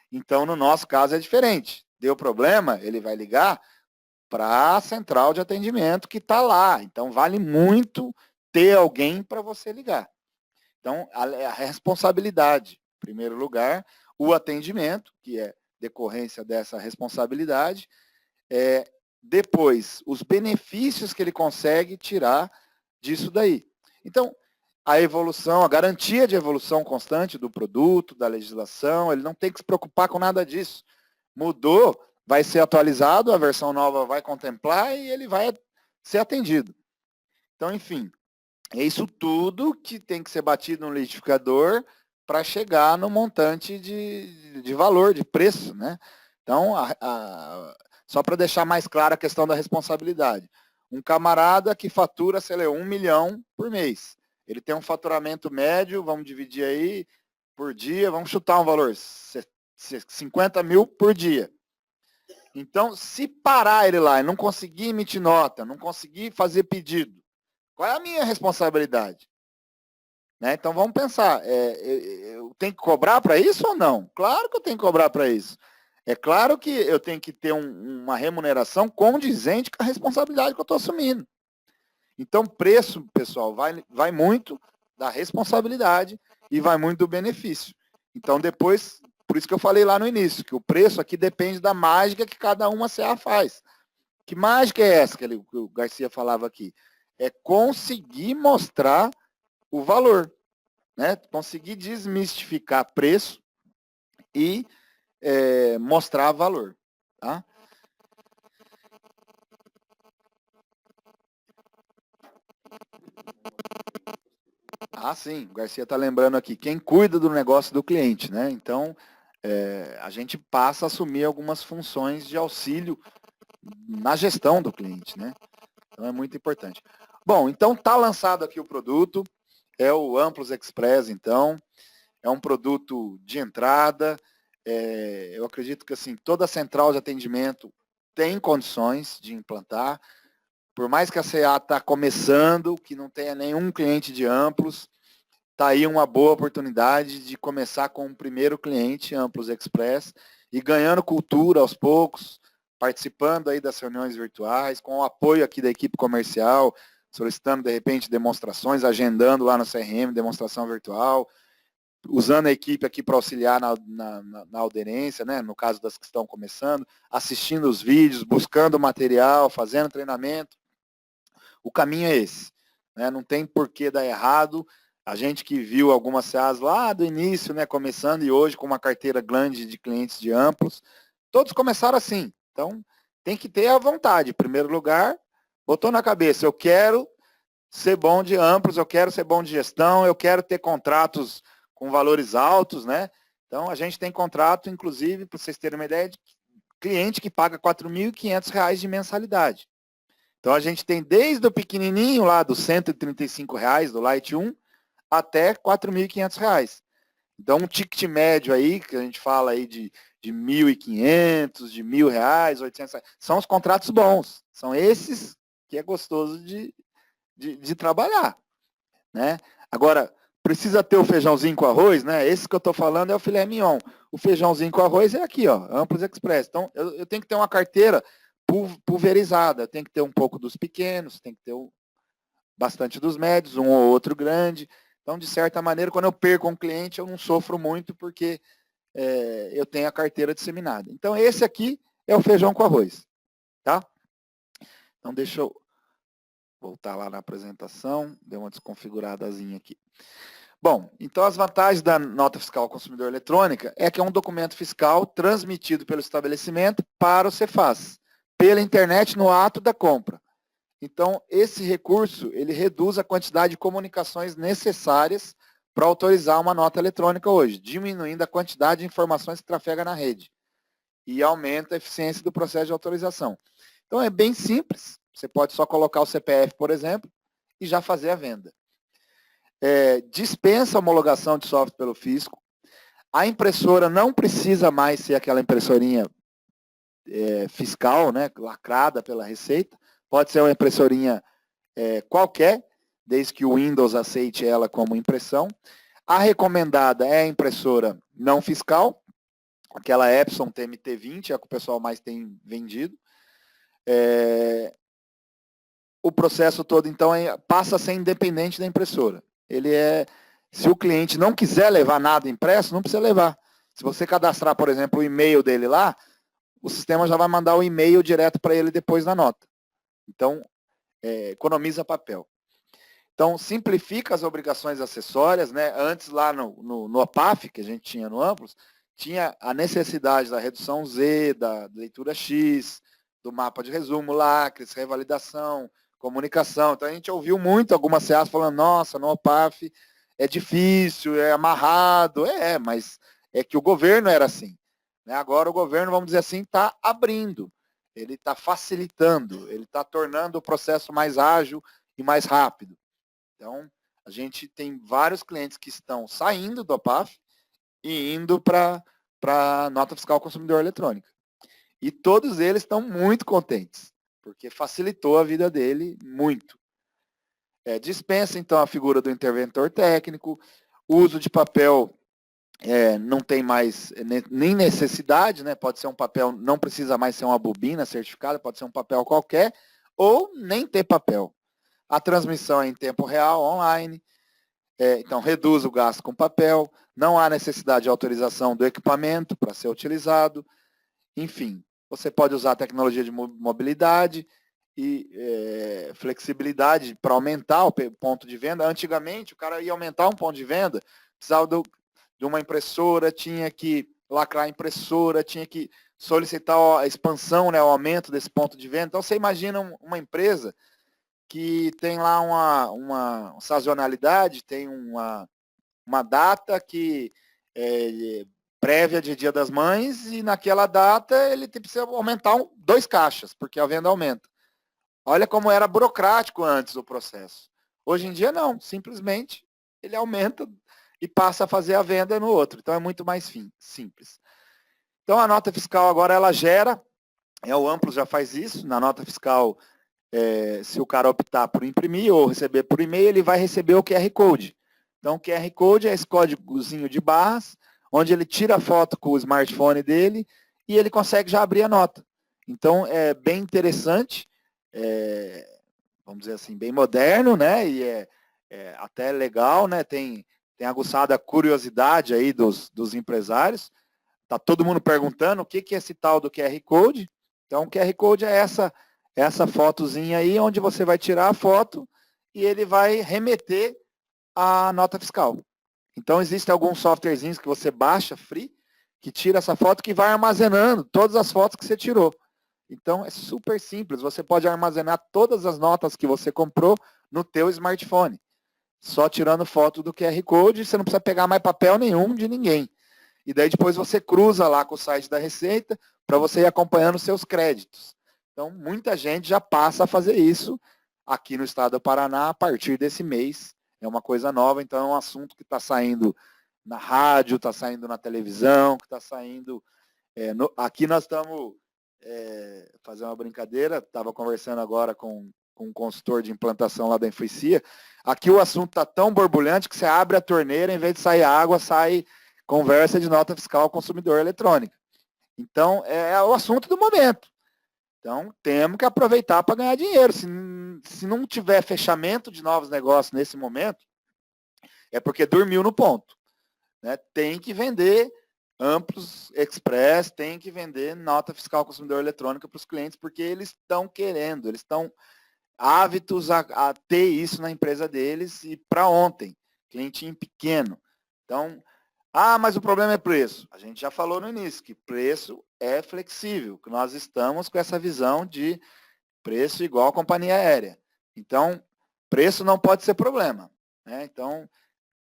Então, no nosso caso, é diferente. Deu problema, ele vai ligar para a central de atendimento que está lá. Então, vale muito ter alguém para você ligar. Então, a responsabilidade, em primeiro lugar, o atendimento, que é decorrência dessa responsabilidade, depois, os benefícios que ele consegue tirar disso daí. Então, a evolução, a garantia de evolução constante do produto, da legislação, ele não tem que se preocupar com nada disso. Mudou, vai ser atualizado, a versão nova vai contemplar e ele vai ser atendido. Então, enfim, é isso tudo que tem que ser batido no liquidificador para chegar no montante de valor, de preço, né? Então, só para deixar mais clara a questão da responsabilidade. Um camarada que fatura, sei lá, 1 milhão por mês. Ele tem um faturamento médio, vamos dividir aí, por dia, vamos chutar um valor, 50 mil por dia. Então, se parar ele lá e não conseguir emitir nota, não conseguir fazer pedido, qual é a minha responsabilidade? Né? Então, vamos pensar, eu tenho que cobrar para isso ou não? Claro que eu tenho que cobrar para isso. É claro que eu tenho que ter uma remuneração condizente com a responsabilidade que eu estou assumindo. Então, preço, pessoal, vai muito da responsabilidade e vai muito do benefício. Então, depois, por isso que eu falei lá no início, que o preço aqui depende da mágica que cada uma CA faz. Que mágica é essa que o Garcia falava aqui? É conseguir mostrar o valor, né? Conseguir desmistificar preço e mostrar valor. Tá? Ah, sim, o Garcia está lembrando aqui, quem cuida do negócio do cliente, né? Então, a gente passa a assumir algumas funções de auxílio na gestão do cliente, né? Então, é muito importante. Bom, então está lançado aqui o produto, é o Amplos Express, então, é um produto de entrada, Eu acredito que assim, toda a central de atendimento tem condições de implantar. Por mais que a CA está começando, que não tenha nenhum cliente de Amplos, está aí uma boa oportunidade de começar com o primeiro cliente, Amplos Express, e ganhando cultura aos poucos, participando aí das reuniões virtuais, com o apoio aqui da equipe comercial, solicitando, de repente, demonstrações, agendando lá no CRM, demonstração virtual, usando a equipe aqui para auxiliar na aderência, né, no caso das que estão começando, assistindo os vídeos, buscando material, fazendo treinamento. O caminho é esse, né? Não tem por que dar errado. A gente que viu algumas CAs lá do início, né, começando, e hoje com uma carteira grande de clientes de Amplos, todos começaram assim. Então, tem que ter a vontade. Em primeiro lugar, botou na cabeça, eu quero ser bom de Amplos, eu quero ser bom de gestão, eu quero ter contratos com valores altos, né? Então, a gente tem contrato, inclusive, para vocês terem uma ideia, de cliente que paga R$ 4.500 de mensalidade. Então, a gente tem desde o pequenininho lá dos R$ 135 do Light 1 até R$ 4.500. Então, um ticket médio aí, que a gente fala aí de R$ 1.500, de R$ 1.000, R$ 800, são os contratos bons. São esses que é gostoso de trabalhar, né? Agora, precisa ter o feijãozinho com arroz, né? Esse que eu estou falando é o filé mignon. O feijãozinho com arroz é aqui, ó, Amplos Express. Então, eu tenho que ter uma carteira pulverizada. Tem que ter um pouco dos pequenos, tem que ter bastante dos médios, um ou outro grande. Então, de certa maneira, quando eu perco um cliente, eu não sofro muito porque eu tenho a carteira disseminada. Então, esse aqui é o feijão com arroz, tá? Então, deixa eu voltar lá na apresentação, deu uma desconfiguradazinha aqui. Bom, então as vantagens da nota fiscal ao consumidor eletrônica é que é um documento fiscal transmitido pelo estabelecimento para o Cefaz, pela internet no ato da compra. Então, esse recurso, ele reduz a quantidade de comunicações necessárias para autorizar uma nota eletrônica hoje, diminuindo a quantidade de informações que trafega na rede e aumenta a eficiência do processo de autorização. Então, é bem simples. Você pode só colocar o CPF, por exemplo, e já fazer a venda. Dispensa a homologação de software pelo fisco. A impressora não precisa mais ser aquela impressorinha fiscal, né, lacrada pela Receita. Pode ser uma impressorinha qualquer, desde que o Windows aceite ela como impressão. A recomendada é a impressora não fiscal, aquela Epson TMT-20, é a que o pessoal mais tem vendido. O processo todo, então, passa a ser independente da impressora. Se o cliente não quiser levar nada impresso, não precisa levar. Se você cadastrar, por exemplo, o e-mail dele lá, o sistema já vai mandar o e-mail direto para ele depois da nota. Então, economiza papel. Então, simplifica as obrigações acessórias, né? Antes, lá no OPAF, que a gente tinha no Amplos, tinha a necessidade da redução Z, da leitura X, do mapa de resumo, lacres, revalidação, comunicação. Então, a gente ouviu muito algumas CAs falando, nossa, no OPAF é difícil, é amarrado. Mas é que o governo era assim, né? Agora o governo, vamos dizer assim, está abrindo. Ele está facilitando, ele está tornando o processo mais ágil e mais rápido. Então, a gente tem vários clientes que estão saindo do OPAF e indo para a nota fiscal consumidor eletrônica. E todos eles estão muito contentes, porque facilitou a vida dele muito. Dispensa, então, a figura do interventor técnico, uso de papel não tem mais nem necessidade, né? Pode ser um papel, não precisa mais ser uma bobina certificada, pode ser um papel qualquer, ou nem ter papel. A transmissão é em tempo real, online, então reduz o gasto com papel, não há necessidade de autorização do equipamento para ser utilizado, enfim, você pode usar a tecnologia de mobilidade e flexibilidade para aumentar o ponto de venda. Antigamente, o cara ia aumentar um ponto de venda, precisava de uma impressora, tinha que lacrar a impressora, tinha que solicitar a expansão, né, o aumento desse ponto de venda. Então, você imagina uma empresa que tem lá uma sazonalidade, tem uma data que prévia de Dia das Mães, e naquela data ele precisa aumentar 2 caixas, porque a venda aumenta. Olha como era burocrático antes o processo. Hoje em dia não, simplesmente ele aumenta e passa a fazer a venda no outro. Então é muito mais simples. Então, a nota fiscal agora, ela gera, o Amplos já faz isso, na nota fiscal, se o cara optar por imprimir ou receber por e-mail, ele vai receber o QR Code. Então, o QR Code é esse códigozinho de barras, onde ele tira a foto com o smartphone dele e ele consegue já abrir a nota. Então, é bem interessante, vamos dizer assim, bem moderno, né? E é até legal, né? Tem aguçado a curiosidade aí dos empresários. Está todo mundo perguntando o que é esse tal do QR Code. Então, o QR Code é essa fotozinha aí, onde você vai tirar a foto e ele vai remeter a nota fiscal. Então, existem alguns softwarezinhos que você baixa, free, que tira essa foto que vai armazenando todas as fotos que você tirou. Então, é super simples. Você pode armazenar todas as notas que você comprou no teu smartphone. Só tirando foto do QR Code, você não precisa pegar mais papel nenhum de ninguém. E daí depois você cruza lá com o site da Receita para você ir acompanhando os seus créditos. Então, muita gente já passa a fazer isso aqui no estado do Paraná a partir desse mês. É uma coisa nova, então é um assunto que está saindo na rádio, está saindo na televisão, que está saindo... aqui nós estamos fazendo uma brincadeira, estava conversando agora com um consultor de implantação lá da Infocia. Aqui o assunto está tão borbulhante que você abre a torneira, em vez de sair água, sai conversa de nota fiscal ao consumidor eletrônica. Então, é o assunto do momento. Então, temos que aproveitar para ganhar dinheiro. Se não tiver fechamento de novos negócios nesse momento, é porque dormiu no ponto. Né? Tem que vender Amplos Express, tem que vender nota fiscal ao consumidor eletrônica para os clientes, porque eles estão querendo, eles estão ávidos a ter isso na empresa deles e para ontem, clientinho pequeno. Então, mas o problema é preço. A gente já falou no início que preço é flexível, que nós estamos com essa visão de preço igual a companhia aérea. Então, preço não pode ser problema. Né? Então,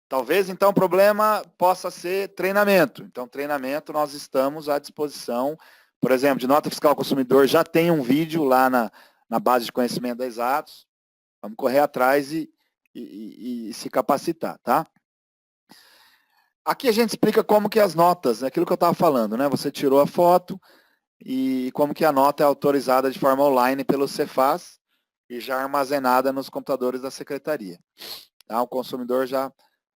talvez então o problema possa ser treinamento. Então, treinamento nós estamos à disposição. Por exemplo, de nota fiscal ao consumidor, já tem um vídeo lá na base de conhecimento da Exatos. Vamos correr atrás e se capacitar, tá? Aqui a gente explica como que as notas, aquilo que eu estava falando, né? Você tirou a foto e como que a nota é autorizada de forma online pelo Cefaz e já armazenada nos computadores da secretaria. Tá? O consumidor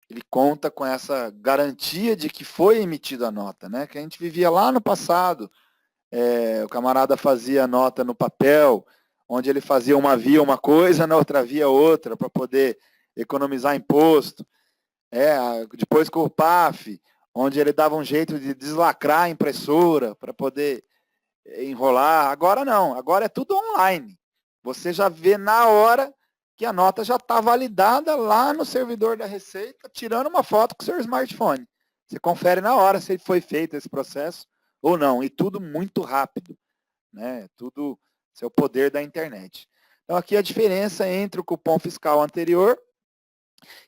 ele conta com essa garantia de que foi emitida a nota, né? Que a gente vivia lá no passado, o camarada fazia a nota no papel, onde ele fazia uma via uma coisa, na outra via outra, para poder economizar imposto. Depois com o PAF, onde ele dava um jeito de deslacrar a impressora para poder enrolar. Agora não, agora é tudo online. Você já vê na hora que a nota já está validada lá no servidor da Receita, tirando uma foto com o seu smartphone. Você confere na hora se foi feito esse processo ou não. E tudo muito rápido. Né? Tudo seu poder da internet. Então aqui a diferença entre o cupom fiscal anterior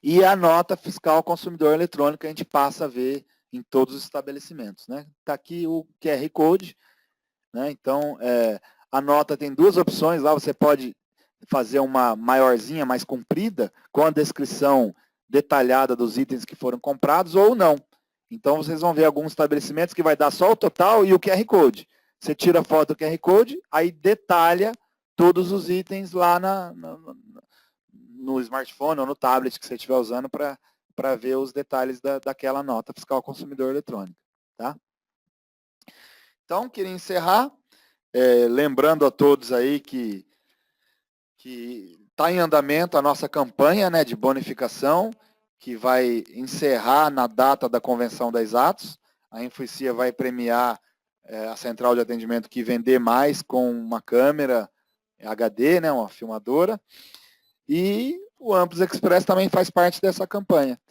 e a nota fiscal ao consumidor eletrônico que a gente passa a ver em todos os estabelecimentos. Né? Está aqui o QR Code. Né? Então, a nota tem duas opções. Lá você pode fazer uma maiorzinha, mais comprida, com a descrição detalhada dos itens que foram comprados ou não. Então, vocês vão ver alguns estabelecimentos que vai dar só o total e o QR Code. Você tira a foto do QR Code, aí detalha todos os itens lá no smartphone ou no tablet que você estiver usando para ver os detalhes daquela nota fiscal ao consumidor eletrônico. Tá? Então, queria encerrar, lembrando a todos aí que está em andamento a nossa campanha, né, de bonificação, que vai encerrar na data da convenção da Exatos. A Infocia vai premiar a central de atendimento que vender mais com uma câmera HD, né, uma filmadora. E o Amplos Express também faz parte dessa campanha.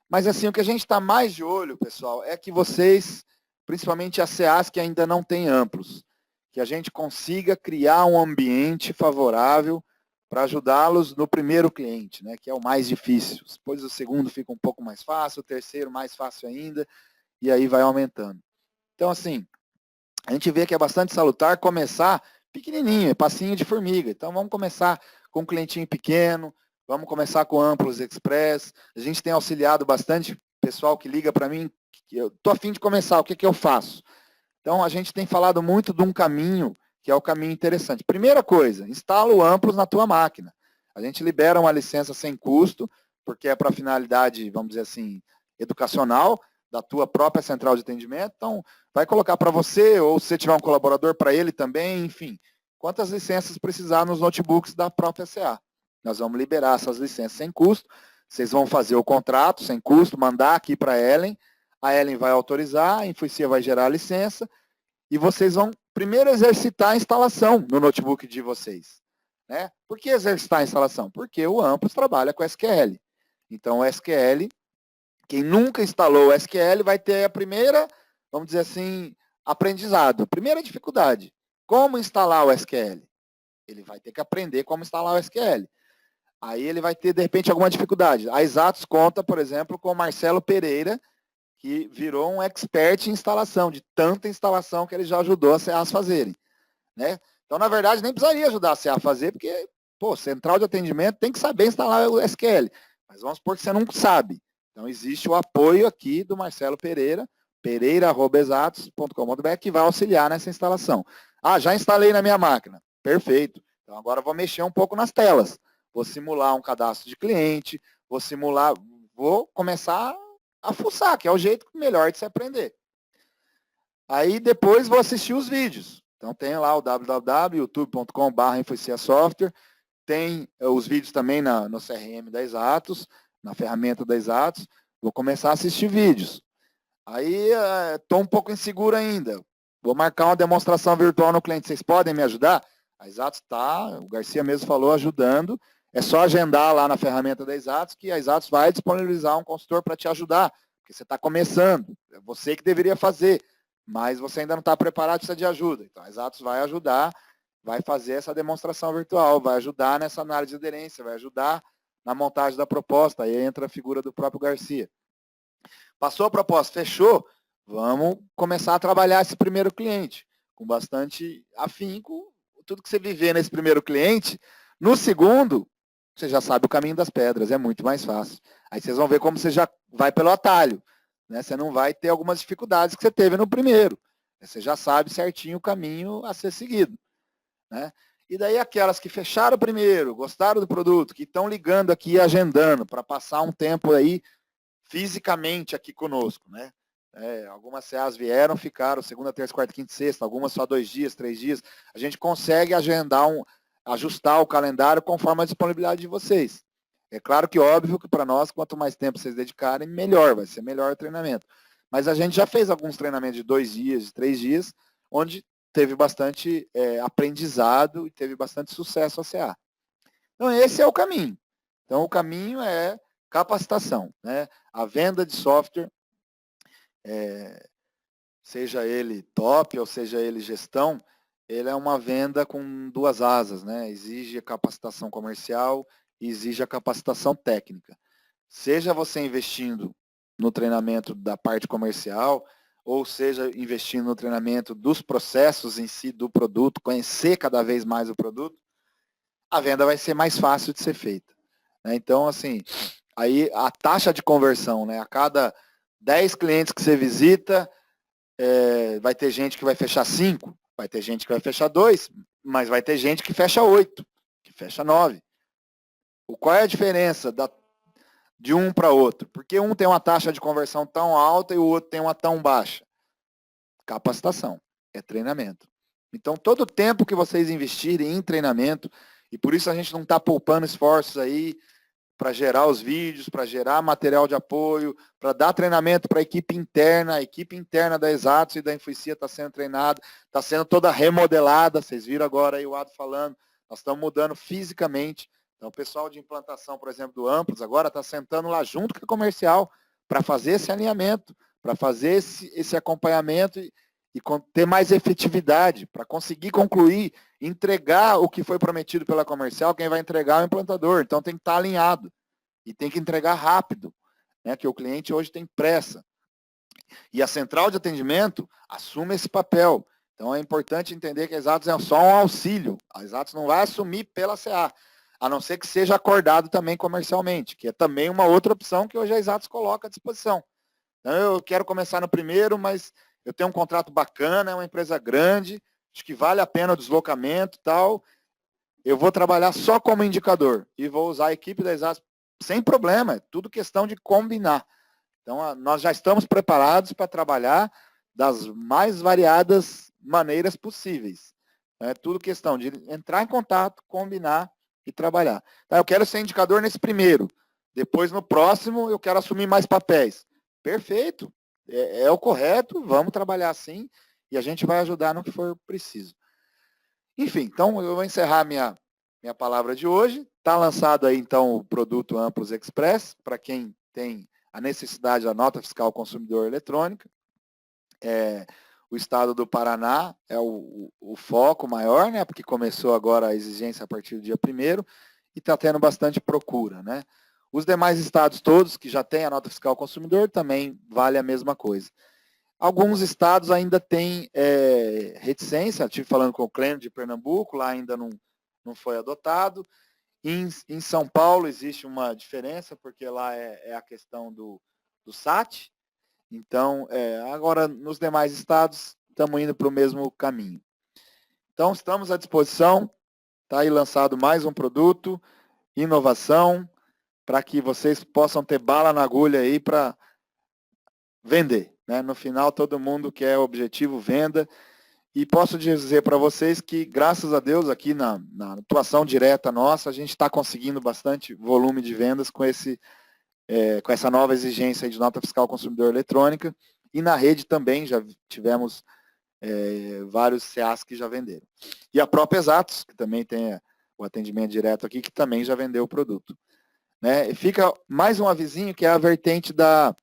Mas assim, o que a gente está mais de olho, pessoal, é que vocês, principalmente a SEAS que ainda não tem Amplos, que a gente consiga criar um ambiente favorável para ajudá-los no primeiro cliente, né, que é o mais difícil. Depois o segundo fica um pouco mais fácil, o terceiro mais fácil ainda, e aí vai aumentando. Então, assim, a gente vê que é bastante salutar começar pequenininho, passinho de formiga. Então, vamos começar com um clientinho pequeno, vamos começar com Amplos Express. A gente tem auxiliado bastante pessoal que liga para mim, que eu estou a fim de começar, o que eu faço? Então, a gente tem falado muito de um caminho que é o caminho interessante. Primeira coisa, instala o Amplos na tua máquina. A gente libera uma licença sem custo, porque é para finalidade, vamos dizer assim, educacional, da tua própria central de atendimento. Então, vai colocar para você, ou se você tiver um colaborador, para ele também, enfim. Quantas licenças precisar nos notebooks da própria CA. Nós vamos liberar essas licenças sem custo. Vocês vão fazer o contrato sem custo, mandar aqui para a Ellen vai autorizar, a Infocia vai gerar a licença, e vocês vão primeiro exercitar a instalação no notebook de vocês. Né? Por que exercitar a instalação? Porque o Amplos trabalha com SQL. Então, o SQL, quem nunca instalou o SQL vai ter a primeira, vamos dizer assim, aprendizado. Primeira dificuldade, como instalar o SQL? Ele vai ter que aprender como instalar o SQL. Aí ele vai ter, de repente, alguma dificuldade. A Exatos conta, por exemplo, com o Marcelo Pereira, que virou um expert em instalação, de tanta instalação que ele já ajudou a CA a fazerem. Né? Então, na verdade, nem precisaria ajudar a CA a fazer, porque, central de atendimento tem que saber instalar o SQL. Mas vamos supor que você não sabe. Então, existe o apoio aqui do Marcelo Pereira, pereira@exatos.com.br, que vai auxiliar nessa instalação. Ah, já instalei na minha máquina. Perfeito. Então, agora eu vou mexer um pouco nas telas. Vou simular um cadastro de cliente, vou começar a fuçar, que é o jeito melhor de se aprender. Aí, depois, vou assistir os vídeos. Então, tem lá o www.youtube.com/infociasoftware. Tem os vídeos também no CRM da Exatos, na ferramenta da Exatos. Vou começar a assistir vídeos. Aí, estou um pouco inseguro ainda. Vou marcar uma demonstração virtual no cliente. Vocês podem me ajudar? A Exatos está, o Garcia mesmo falou, ajudando. É só agendar lá na ferramenta da Exatos, que a Exatos vai disponibilizar um consultor para te ajudar. Porque você está começando. É você que deveria fazer. Mas você ainda não está preparado, precisa de ajuda. Então, a Exatos vai ajudar, vai fazer essa demonstração virtual, vai ajudar nessa análise de aderência, vai ajudar na montagem da proposta. Aí entra a figura do próprio Garcia. Passou a proposta, fechou, vamos começar a trabalhar esse primeiro cliente, com bastante afinco, tudo que você viver nesse primeiro cliente. No segundo, você já sabe o caminho das pedras, é muito mais fácil. Aí vocês vão ver como você já vai pelo atalho. Né? Você não vai ter algumas dificuldades que você teve no primeiro. Você já sabe certinho o caminho a ser seguido. Né? E daí aquelas que fecharam primeiro, gostaram do produto, que estão ligando aqui e agendando para passar um tempo aí fisicamente aqui conosco. Né? Algumas CAs vieram, ficaram segunda, terça, quarta, quinta e sexta, algumas só 2 dias, 3 dias. A gente consegue ajustar o calendário conforme a disponibilidade de vocês. É claro que óbvio que para nós, quanto mais tempo vocês dedicarem, melhor, vai ser melhor o treinamento. Mas a gente já fez alguns treinamentos de 2 dias, de 3 dias, onde teve bastante aprendizado e teve bastante sucesso a CA. Então, esse é o caminho. Então, o caminho é capacitação. Né? A venda de software, seja ele top ou seja ele gestão, ele é uma venda com 2 asas. Né? Exige a capacitação comercial e exige a capacitação técnica. Seja você investindo no treinamento da parte comercial, ou seja, investindo no treinamento dos processos em si do produto, conhecer cada vez mais o produto, a venda vai ser mais fácil de ser feita. Então, assim, aí a taxa de conversão, né? A cada 10 clientes que você visita, vai ter gente que vai fechar 5, vai ter gente que vai fechar 2, mas vai ter gente que fecha 8, que fecha 9. Qual é a diferença de um para outro? Porque um tem uma taxa de conversão tão alta e o outro tem uma tão baixa. Capacitação, é treinamento. Então, todo o tempo que vocês investirem em treinamento, e por isso a gente não está poupando esforços aí para gerar os vídeos, para gerar material de apoio, para dar treinamento para a equipe interna da Exatos e da Infocia está sendo treinada, está sendo toda remodelada, vocês viram agora aí o Ado falando, nós estamos mudando fisicamente. Então, o pessoal de implantação, por exemplo, do Amplos, agora está sentando lá junto com a comercial para fazer esse alinhamento, para fazer esse acompanhamento e ter mais efetividade, para conseguir concluir, entregar o que foi prometido pela comercial, quem vai entregar é o implantador. Então, tem que estar alinhado e tem que entregar rápido, né, que o cliente hoje tem pressa. E a central de atendimento assume esse papel. Então, é importante entender que a Exatos é só um auxílio. A Exatos não vai assumir pela CA. A não ser que seja acordado também comercialmente, que é também uma outra opção que hoje a Exatos coloca à disposição. Então, eu quero começar no primeiro, mas eu tenho um contrato bacana, é uma empresa grande, acho que vale a pena o deslocamento e tal, eu vou trabalhar só como indicador e vou usar a equipe da Exatos sem problema, é tudo questão de combinar. Então, nós já estamos preparados para trabalhar das mais variadas maneiras possíveis. É tudo questão de entrar em contato, combinar e trabalhar. Então, eu quero ser indicador nesse primeiro. Depois, no próximo, eu quero assumir mais papéis. Perfeito. É o correto, vamos trabalhar assim e a gente vai ajudar no que for preciso. Enfim, então eu vou encerrar minha palavra de hoje. Está lançado aí, então, o produto Amplos Express, para quem tem a necessidade da nota fiscal consumidor eletrônica. O estado do Paraná é o foco maior, né, porque começou agora a exigência a partir do dia 1º e está tendo bastante procura, né. Os demais estados todos que já têm a nota fiscal consumidor também vale a mesma coisa. Alguns estados ainda têm reticência, estive falando com o Clênio de Pernambuco, lá ainda não foi adotado. Em São Paulo existe uma diferença, porque lá é a questão do SAT. Então, agora nos demais estados estamos indo para o mesmo caminho. Então, estamos à disposição, está aí lançado mais um produto, inovação, para que vocês possam ter bala na agulha aí para vender. Né? No final, todo mundo quer o objetivo venda. E posso dizer para vocês que, graças a Deus, aqui na atuação direta nossa, a gente está conseguindo bastante volume de vendas com essa nova exigência de nota fiscal consumidor eletrônica. E na rede também já tivemos vários CAs que já venderam. E a própria Exatos, que também tem o atendimento direto aqui, que também já vendeu o produto. Né? E fica mais um avisinho, que é a vertente da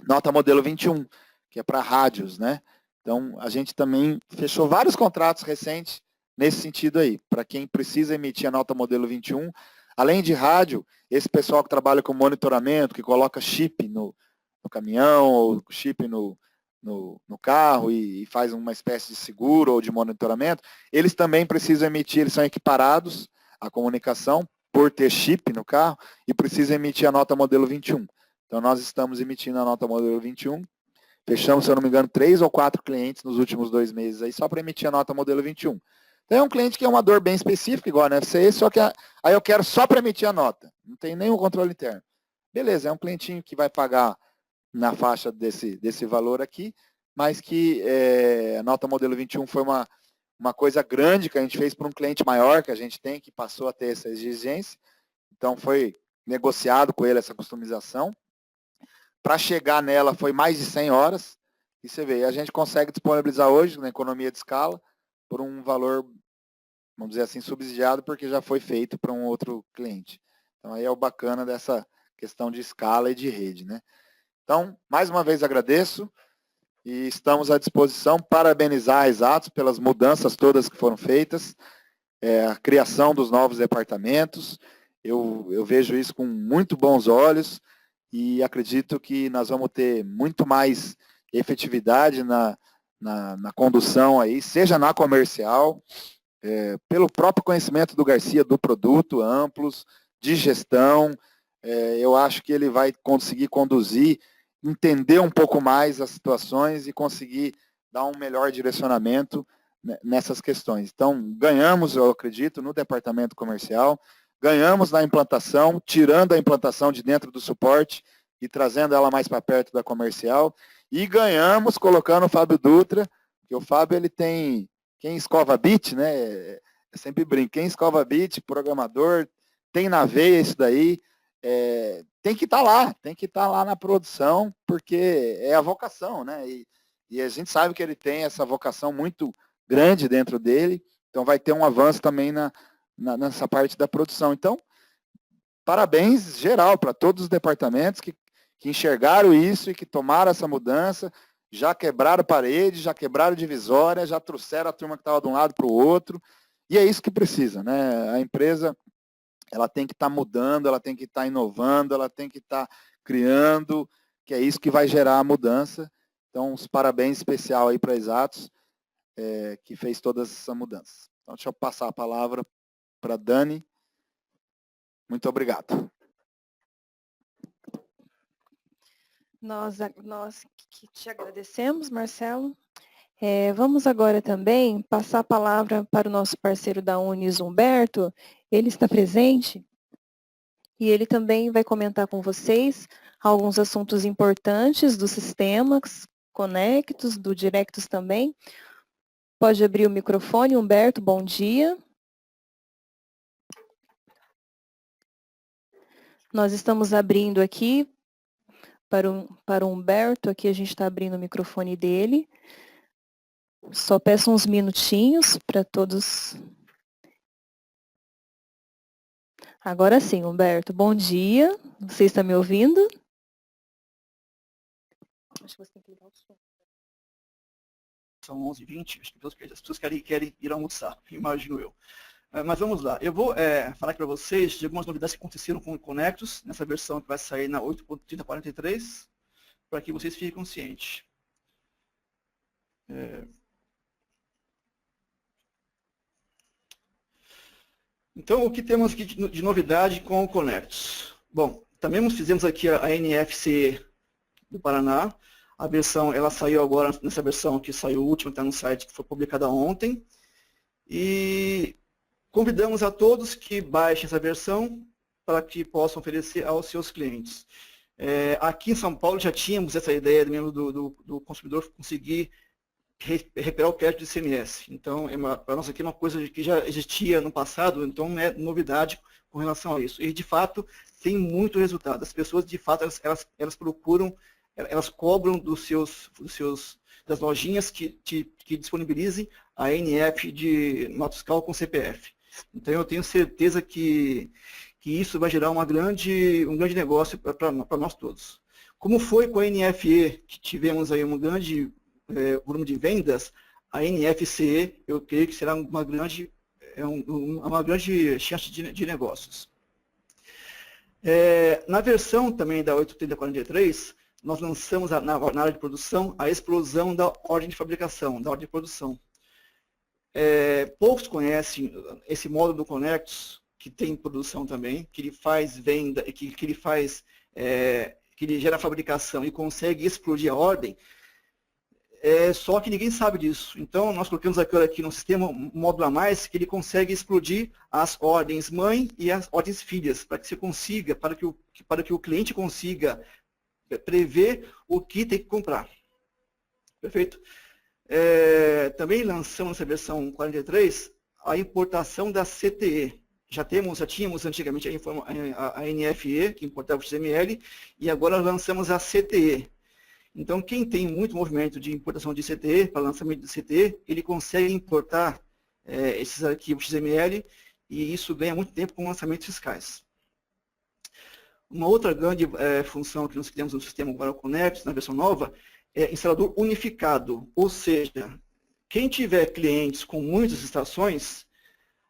nota modelo 21, que é para rádios, né? Então, a gente também fechou vários contratos recentes nesse sentido aí, para quem precisa emitir a nota modelo 21. Além de rádio, esse pessoal que trabalha com monitoramento, que coloca chip no caminhão, ou chip no carro e faz uma espécie de seguro ou de monitoramento, eles também precisam emitir, eles são equiparados à comunicação por ter chip no carro e precisam emitir a nota modelo 21. Então, nós estamos emitindo a nota modelo 21. Fechamos, se eu não me engano, 3 ou 4 clientes nos últimos 2 meses aí, só para emitir a nota modelo 21. Então, é um cliente que é uma dor bem específica, igual a NFC, só que aí eu quero só para emitir a nota. Não tem nenhum controle interno. Beleza, é um clientinho que vai pagar na faixa desse valor aqui, mas que a nota modelo 21 foi uma coisa grande que a gente fez para um cliente maior que a gente tem, que passou a ter essa exigência. Então, foi negociado com ele essa customização. Para chegar nela foi mais de 100 horas, e você vê, a gente consegue disponibilizar hoje, na economia de escala, por um valor, vamos dizer assim, subsidiado, porque já foi feito para um outro cliente. Então, aí é o bacana dessa questão de escala e de rede, né? Então, mais uma vez agradeço, e estamos à disposição, parabenizar a Exatos pelas mudanças todas que foram feitas, a criação dos novos departamentos, eu vejo isso com muito bons olhos, e acredito que nós vamos ter muito mais efetividade na condução aí, seja na comercial, pelo próprio conhecimento do Garcia do produto, amplos, de gestão, eu acho que ele vai conseguir conduzir, entender um pouco mais as situações e conseguir dar um melhor direcionamento nessas questões. Então, ganhamos, eu acredito, no departamento comercial, ganhamos na implantação, tirando a implantação de dentro do suporte e trazendo ela mais para perto da comercial. E ganhamos colocando o Fábio Dutra, que o Fábio ele tem, quem escova bit, né? Eu sempre brinco, quem escova bit, programador, tem na veia isso daí, tem que estar lá, tem que estar lá na produção, porque é a vocação, né? E a gente sabe que ele tem essa vocação muito grande dentro dele, então vai ter um avanço também nessa parte da produção. Então, parabéns geral para todos os departamentos que enxergaram isso e que tomaram essa mudança, já quebraram parede, já quebraram divisória, já trouxeram a turma que estava de um lado para o outro, e é isso que precisa, né? A empresa, ela tem que estar mudando, ela tem que estar inovando, ela tem que estar criando, que é isso que vai gerar a mudança. Então, os parabéns especial aí para a Exatos, que fez toda essa mudança. Então, deixa eu passar a palavra para a Dani. Muito obrigado. Nós que te agradecemos, Marcelo. Vamos agora também passar a palavra para o nosso parceiro da Unis, Humberto. Ele está presente e ele também vai comentar com vocês alguns assuntos importantes dos sistemas Conectos, do Directus também. Pode abrir o microfone, Humberto, bom dia. Nós estamos abrindo aqui para o Humberto, aqui a gente está abrindo o microfone dele. Só peço uns minutinhos para todos. Agora sim, Humberto, bom dia. Você está me ouvindo? Acho que você tem que ligar o som. São 11h20, acho que as pessoas querem ir almoçar, imagino eu. Mas vamos lá, eu vou falar aqui para vocês de algumas novidades que aconteceram com o Conectus, nessa versão que vai sair na 8.3043, para que vocês fiquem conscientes. Então, o que temos aqui de novidade com o Conectus? Bom, também fizemos aqui a NFC do Paraná. A versão, ela saiu agora, nessa versão que saiu última, está no site, que foi publicada ontem. E convidamos a todos que baixem essa versão para que possam oferecer aos seus clientes. Aqui em São Paulo já tínhamos essa ideia mesmo do consumidor conseguir recuperar o crédito de ICMS. Então, para nós aqui é uma coisa que já existia no passado, então não é novidade com relação a isso. E, de fato, tem muito resultado. As pessoas, de fato, elas procuram, elas cobram das lojinhas que disponibilizem a NF de nota fiscal com CPF. Então, eu tenho certeza que isso vai gerar um grande negócio para nós todos. Como foi com a NFE, que tivemos aí um grande volume de vendas, a NFCE, eu creio que será uma grande chance de negócios. Na versão também da 8.3043, nós lançamos na área de produção a explosão da ordem de fabricação, da ordem de produção. Poucos conhecem esse módulo do Conectus, que tem produção também, que ele faz venda, que ele gera fabricação e consegue explodir a ordem. Só que ninguém sabe disso. Então, nós colocamos aqui no sistema um módulo a mais que ele consegue explodir as ordens mãe e as ordens filhas, para que você consiga, para que o cliente consiga prever o que tem que comprar. Perfeito? Também lançamos nessa versão 43 a importação da CTE. Já tínhamos antigamente a NFE, que importava o XML, e agora lançamos a CTE. Então, quem tem muito movimento de importação de CTE, para lançamento de CTE, ele consegue importar esses arquivos XML e isso ganha muito tempo com lançamentos fiscais. Uma outra grande função que nós criamos no sistema agora Conectus, na versão nova, é instalador unificado, ou seja, quem tiver clientes com muitas estações,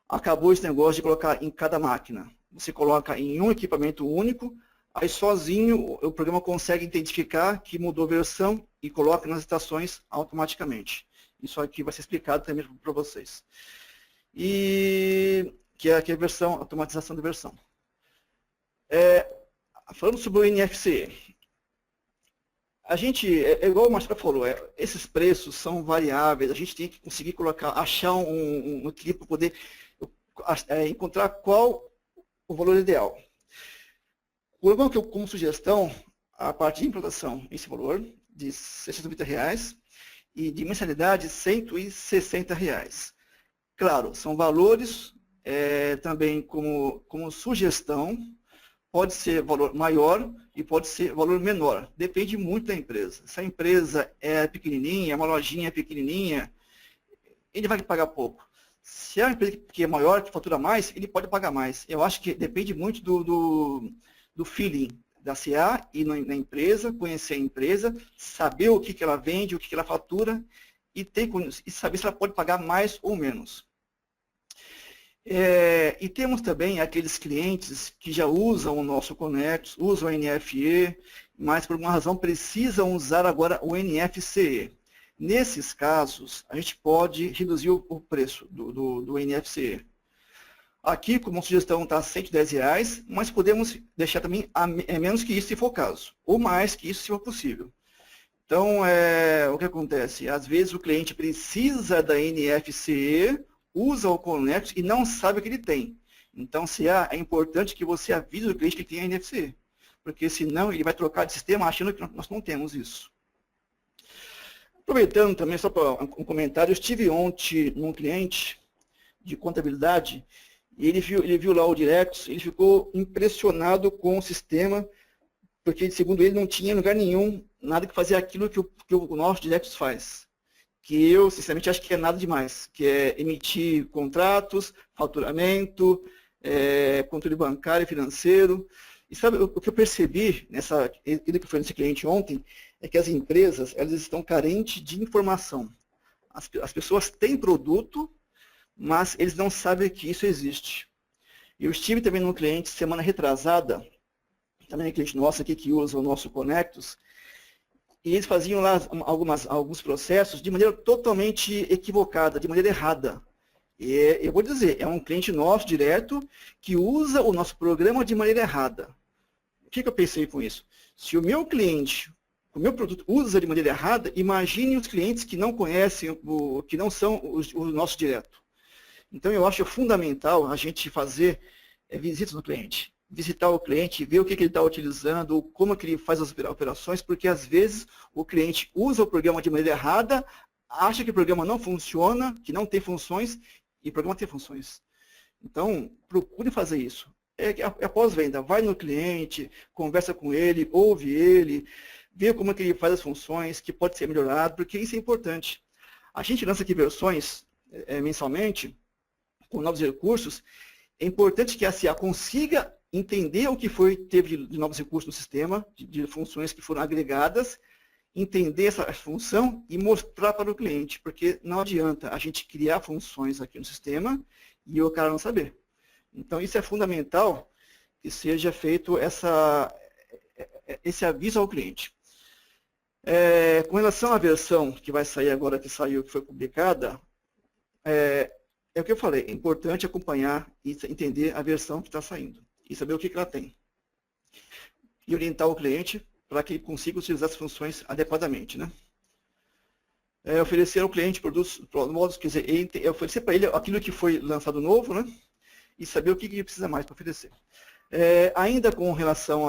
acabou esse negócio de colocar em cada máquina. Você coloca em um equipamento único, aí sozinho o programa consegue identificar que mudou a versão e coloca nas estações automaticamente. Isso aqui vai ser explicado também para vocês. E que é a versão, automatização da versão. Falando sobre o NFCE, a gente, igual o Marcelo falou, esses preços são variáveis, a gente tem que conseguir achar um equilíbrio para poder encontrar qual o valor ideal. Colocamos aqui como sugestão a parte de implantação, esse valor de R$ 630 e de mensalidade R$ 160. Claro, são valores também como sugestão, pode ser valor maior e pode ser valor menor, depende muito da empresa. Se a empresa é pequenininha, uma lojinha pequenininha, ele vai pagar pouco. Se é uma empresa que é maior, que fatura mais, ele pode pagar mais. Eu acho que depende muito do feeling da CA e na empresa, conhecer a empresa, saber o que ela vende, o que ela fatura e saber se ela pode pagar mais ou menos. E temos também aqueles clientes que já usam o nosso Conectus, usam o NFE, mas por alguma razão precisam usar agora o NFCE. Nesses casos, a gente pode reduzir o preço do NFCE. Aqui, como sugestão, está R$ 110, mas podemos deixar também menos que isso, se for o caso, ou mais que isso, se for possível. Então, o que acontece? Às vezes o cliente precisa da NFC, usa o Connect e não sabe o que ele tem. Então, é importante que você avise o cliente que tem a NFC, porque senão ele vai trocar de sistema achando que nós não temos isso. Aproveitando também, só para um comentário, eu estive ontem num cliente de contabilidade e ele viu lá o Directus, ele ficou impressionado com o sistema, porque, segundo ele, não tinha em lugar nenhum nada que fazia aquilo que o nosso Directus faz. Que eu, sinceramente, acho que é nada demais, que é emitir contratos, faturamento, controle bancário e financeiro. E sabe, o que eu percebi, que foi nesse cliente ontem, é que as empresas, elas estão carentes de informação. As pessoas têm produto, mas eles não sabem que isso existe. Eu estive também num cliente semana retrasada, também um cliente nosso aqui que usa o nosso Connectus, e eles faziam lá alguns processos de maneira totalmente equivocada, de maneira errada. E eu vou dizer, é um cliente nosso direto que usa o nosso programa de maneira errada. O que eu pensei com isso? Se o meu cliente, o meu produto usa de maneira errada, imagine os clientes que não conhecem, que não são o nosso direto. Então, eu acho fundamental a gente fazer visitas no cliente. Visitar o cliente, ver o que ele está utilizando, como que ele faz as operações, porque às vezes o cliente usa o programa de maneira errada, acha que o programa não funciona, que não tem funções, e o programa tem funções. Então, procure fazer isso. É pós-venda, vai no cliente, conversa com ele, ouve ele, vê como que ele faz as funções, que pode ser melhorado, porque isso é importante. A gente lança aqui versões mensalmente, com novos recursos. É importante que a CA consiga entender o que teve de novos recursos no sistema, de funções que foram agregadas, entender essa função e mostrar para o cliente, porque não adianta a gente criar funções aqui no sistema e o cara não saber. Então, isso é fundamental que seja feito esse aviso ao cliente. Com relação à versão que vai sair agora, que foi publicada, é o que eu falei, é importante acompanhar e entender a versão que está saindo e saber o que ela tem. E orientar o cliente para que ele consiga utilizar as funções adequadamente, né? Oferecer ao cliente produtos, modos, quer dizer, oferecer para ele aquilo que foi lançado novo, né? E saber o que ele precisa mais para oferecer. Ainda com relação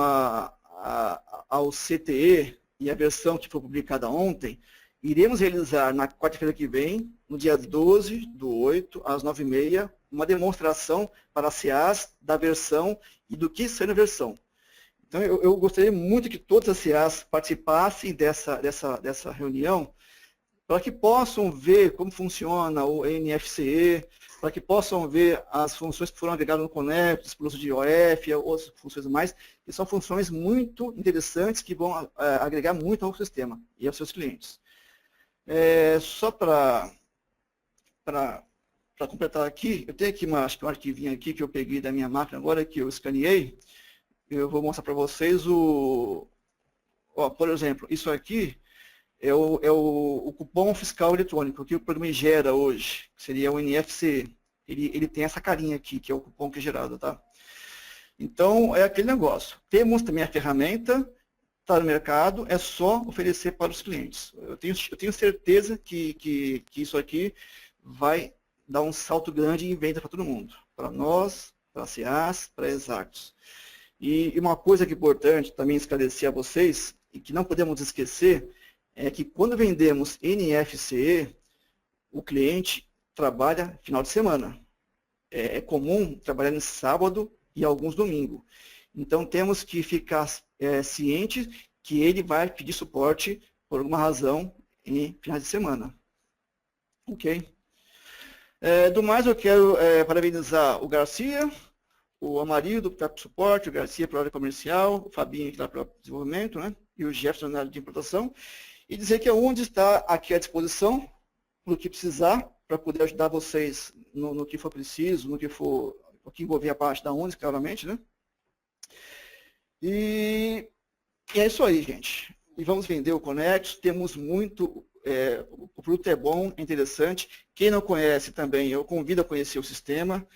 ao CTE e a versão que foi publicada ontem, iremos realizar na quarta-feira que vem, no dia 12/8, às 9h30, uma demonstração para as CAs da versão e do que sai na versão. Então, eu gostaria muito que todas as CAs participassem dessa reunião, para que possam ver como funciona o NFCE, para que possam ver as funções que foram agregadas no Connect, por uso de OF, outras funções mais, que são funções muito interessantes que vão agregar muito ao sistema e aos seus clientes. Só para completar aqui, eu tenho aqui um arquivinho aqui que eu peguei da minha máquina agora, que eu escaneei. Eu vou mostrar para vocês por exemplo, isso aqui é o cupom fiscal eletrônico que o programa gera hoje, que seria o NFC. Ele tem essa carinha aqui, que é o cupom que é gerado, tá? Então, é aquele negócio. Temos também a ferramenta, está no mercado, é só oferecer para os clientes. Eu tenho certeza que isso aqui vai dar um salto grande em venda para todo mundo. Para nós, para a CEAS, para a Exactus. E uma coisa que é importante também esclarecer a vocês, e que não podemos esquecer, é que quando vendemos NFCE, o cliente trabalha final de semana. É comum trabalhar no sábado e alguns domingos. Então, temos que ficar cientes que ele vai pedir suporte por alguma razão em finais de semana. Ok? Do mais, eu quero parabenizar o Garcia, o Amarildo, que está para o suporte, o Garcia para a área comercial, o Fabinho, que está para o desenvolvimento, né? E o Jefferson na área de importação. E dizer que onde está aqui à disposição, no que precisar, para poder ajudar vocês no que for preciso, no que envolver a parte da ONU, claramente, né? E é isso aí, gente. E vamos vender o Connect, temos muito, o produto é bom, é interessante. Quem não conhece também, eu convido a conhecer o sistema.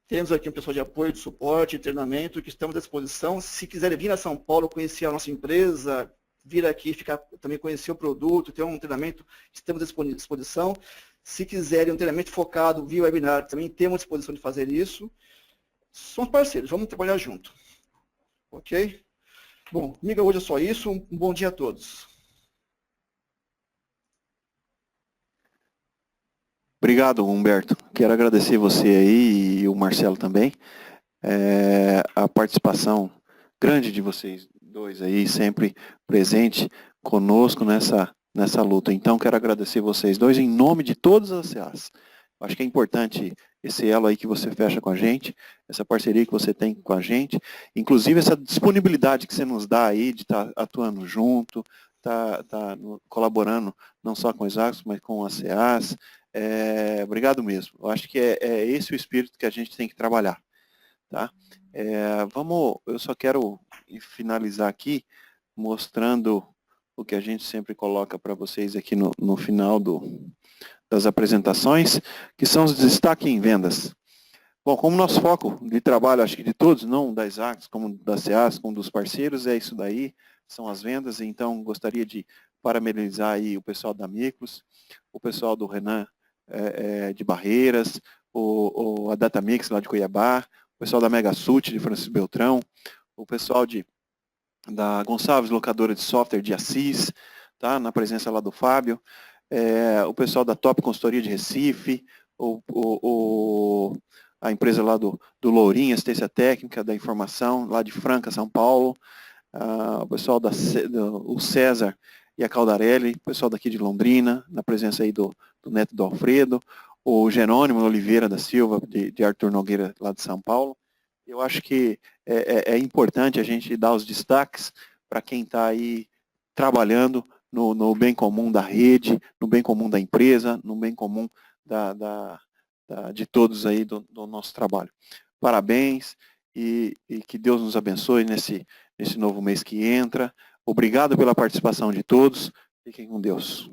Temos aqui um pessoal de apoio, de suporte, de treinamento, que estamos à disposição. Se quiserem vir a São Paulo, conhecer a nossa empresa, vir aqui, também conhecer o produto, ter um treinamento, estamos à disposição. Se quiserem um treinamento focado via webinar, também temos disposição de fazer isso. Somos parceiros, vamos trabalhar junto. Ok? Bom, comigo hoje é só isso. Um bom dia a todos. Obrigado, Humberto. Quero agradecer você aí e o Marcelo também. A participação grande de vocês dois aí, sempre presente conosco nessa luta. Então, quero agradecer vocês dois em nome de todas as CEAs. Acho que é importante esse elo aí que você fecha com a gente, essa parceria que você tem com a gente, inclusive essa disponibilidade que você nos dá aí de estar atuando junto, tá colaborando não só com os Exactos, mas com as CEAs. Obrigado mesmo. Eu acho que é esse o espírito que a gente tem que trabalhar. Tá? Eu só quero finalizar aqui mostrando o que a gente sempre coloca para vocês aqui no final das apresentações, que são os destaques em vendas. Bom, como nosso foco de trabalho, acho que de todos, não das Exactos, como das CEAs, como dos parceiros, é isso daí, são as vendas. Então, gostaria de parabenizar aí o pessoal da Micros, o pessoal do Renan de Barreiras, a Datamix lá de Cuiabá, o pessoal da Megasut de Francisco Beltrão, o pessoal da Gonçalves Locadora de Software de Assis, tá? Na presença lá do Fábio, o pessoal da Top Consultoria de Recife, a empresa lá do Lourinho, Assistência Técnica da Informação, lá de Franca, São Paulo, o pessoal o César e a Caldarelli, o pessoal daqui de Londrina, na presença aí do Neto do Alfredo, o Jerônimo Oliveira da Silva, de Arthur Nogueira, lá de São Paulo. Eu acho que é importante a gente dar os destaques para quem está aí trabalhando no bem comum da rede, no bem comum da empresa, no bem comum de todos aí do nosso trabalho. Parabéns e que Deus nos abençoe nesse novo mês que entra. Obrigado pela participação de todos. Fiquem com Deus.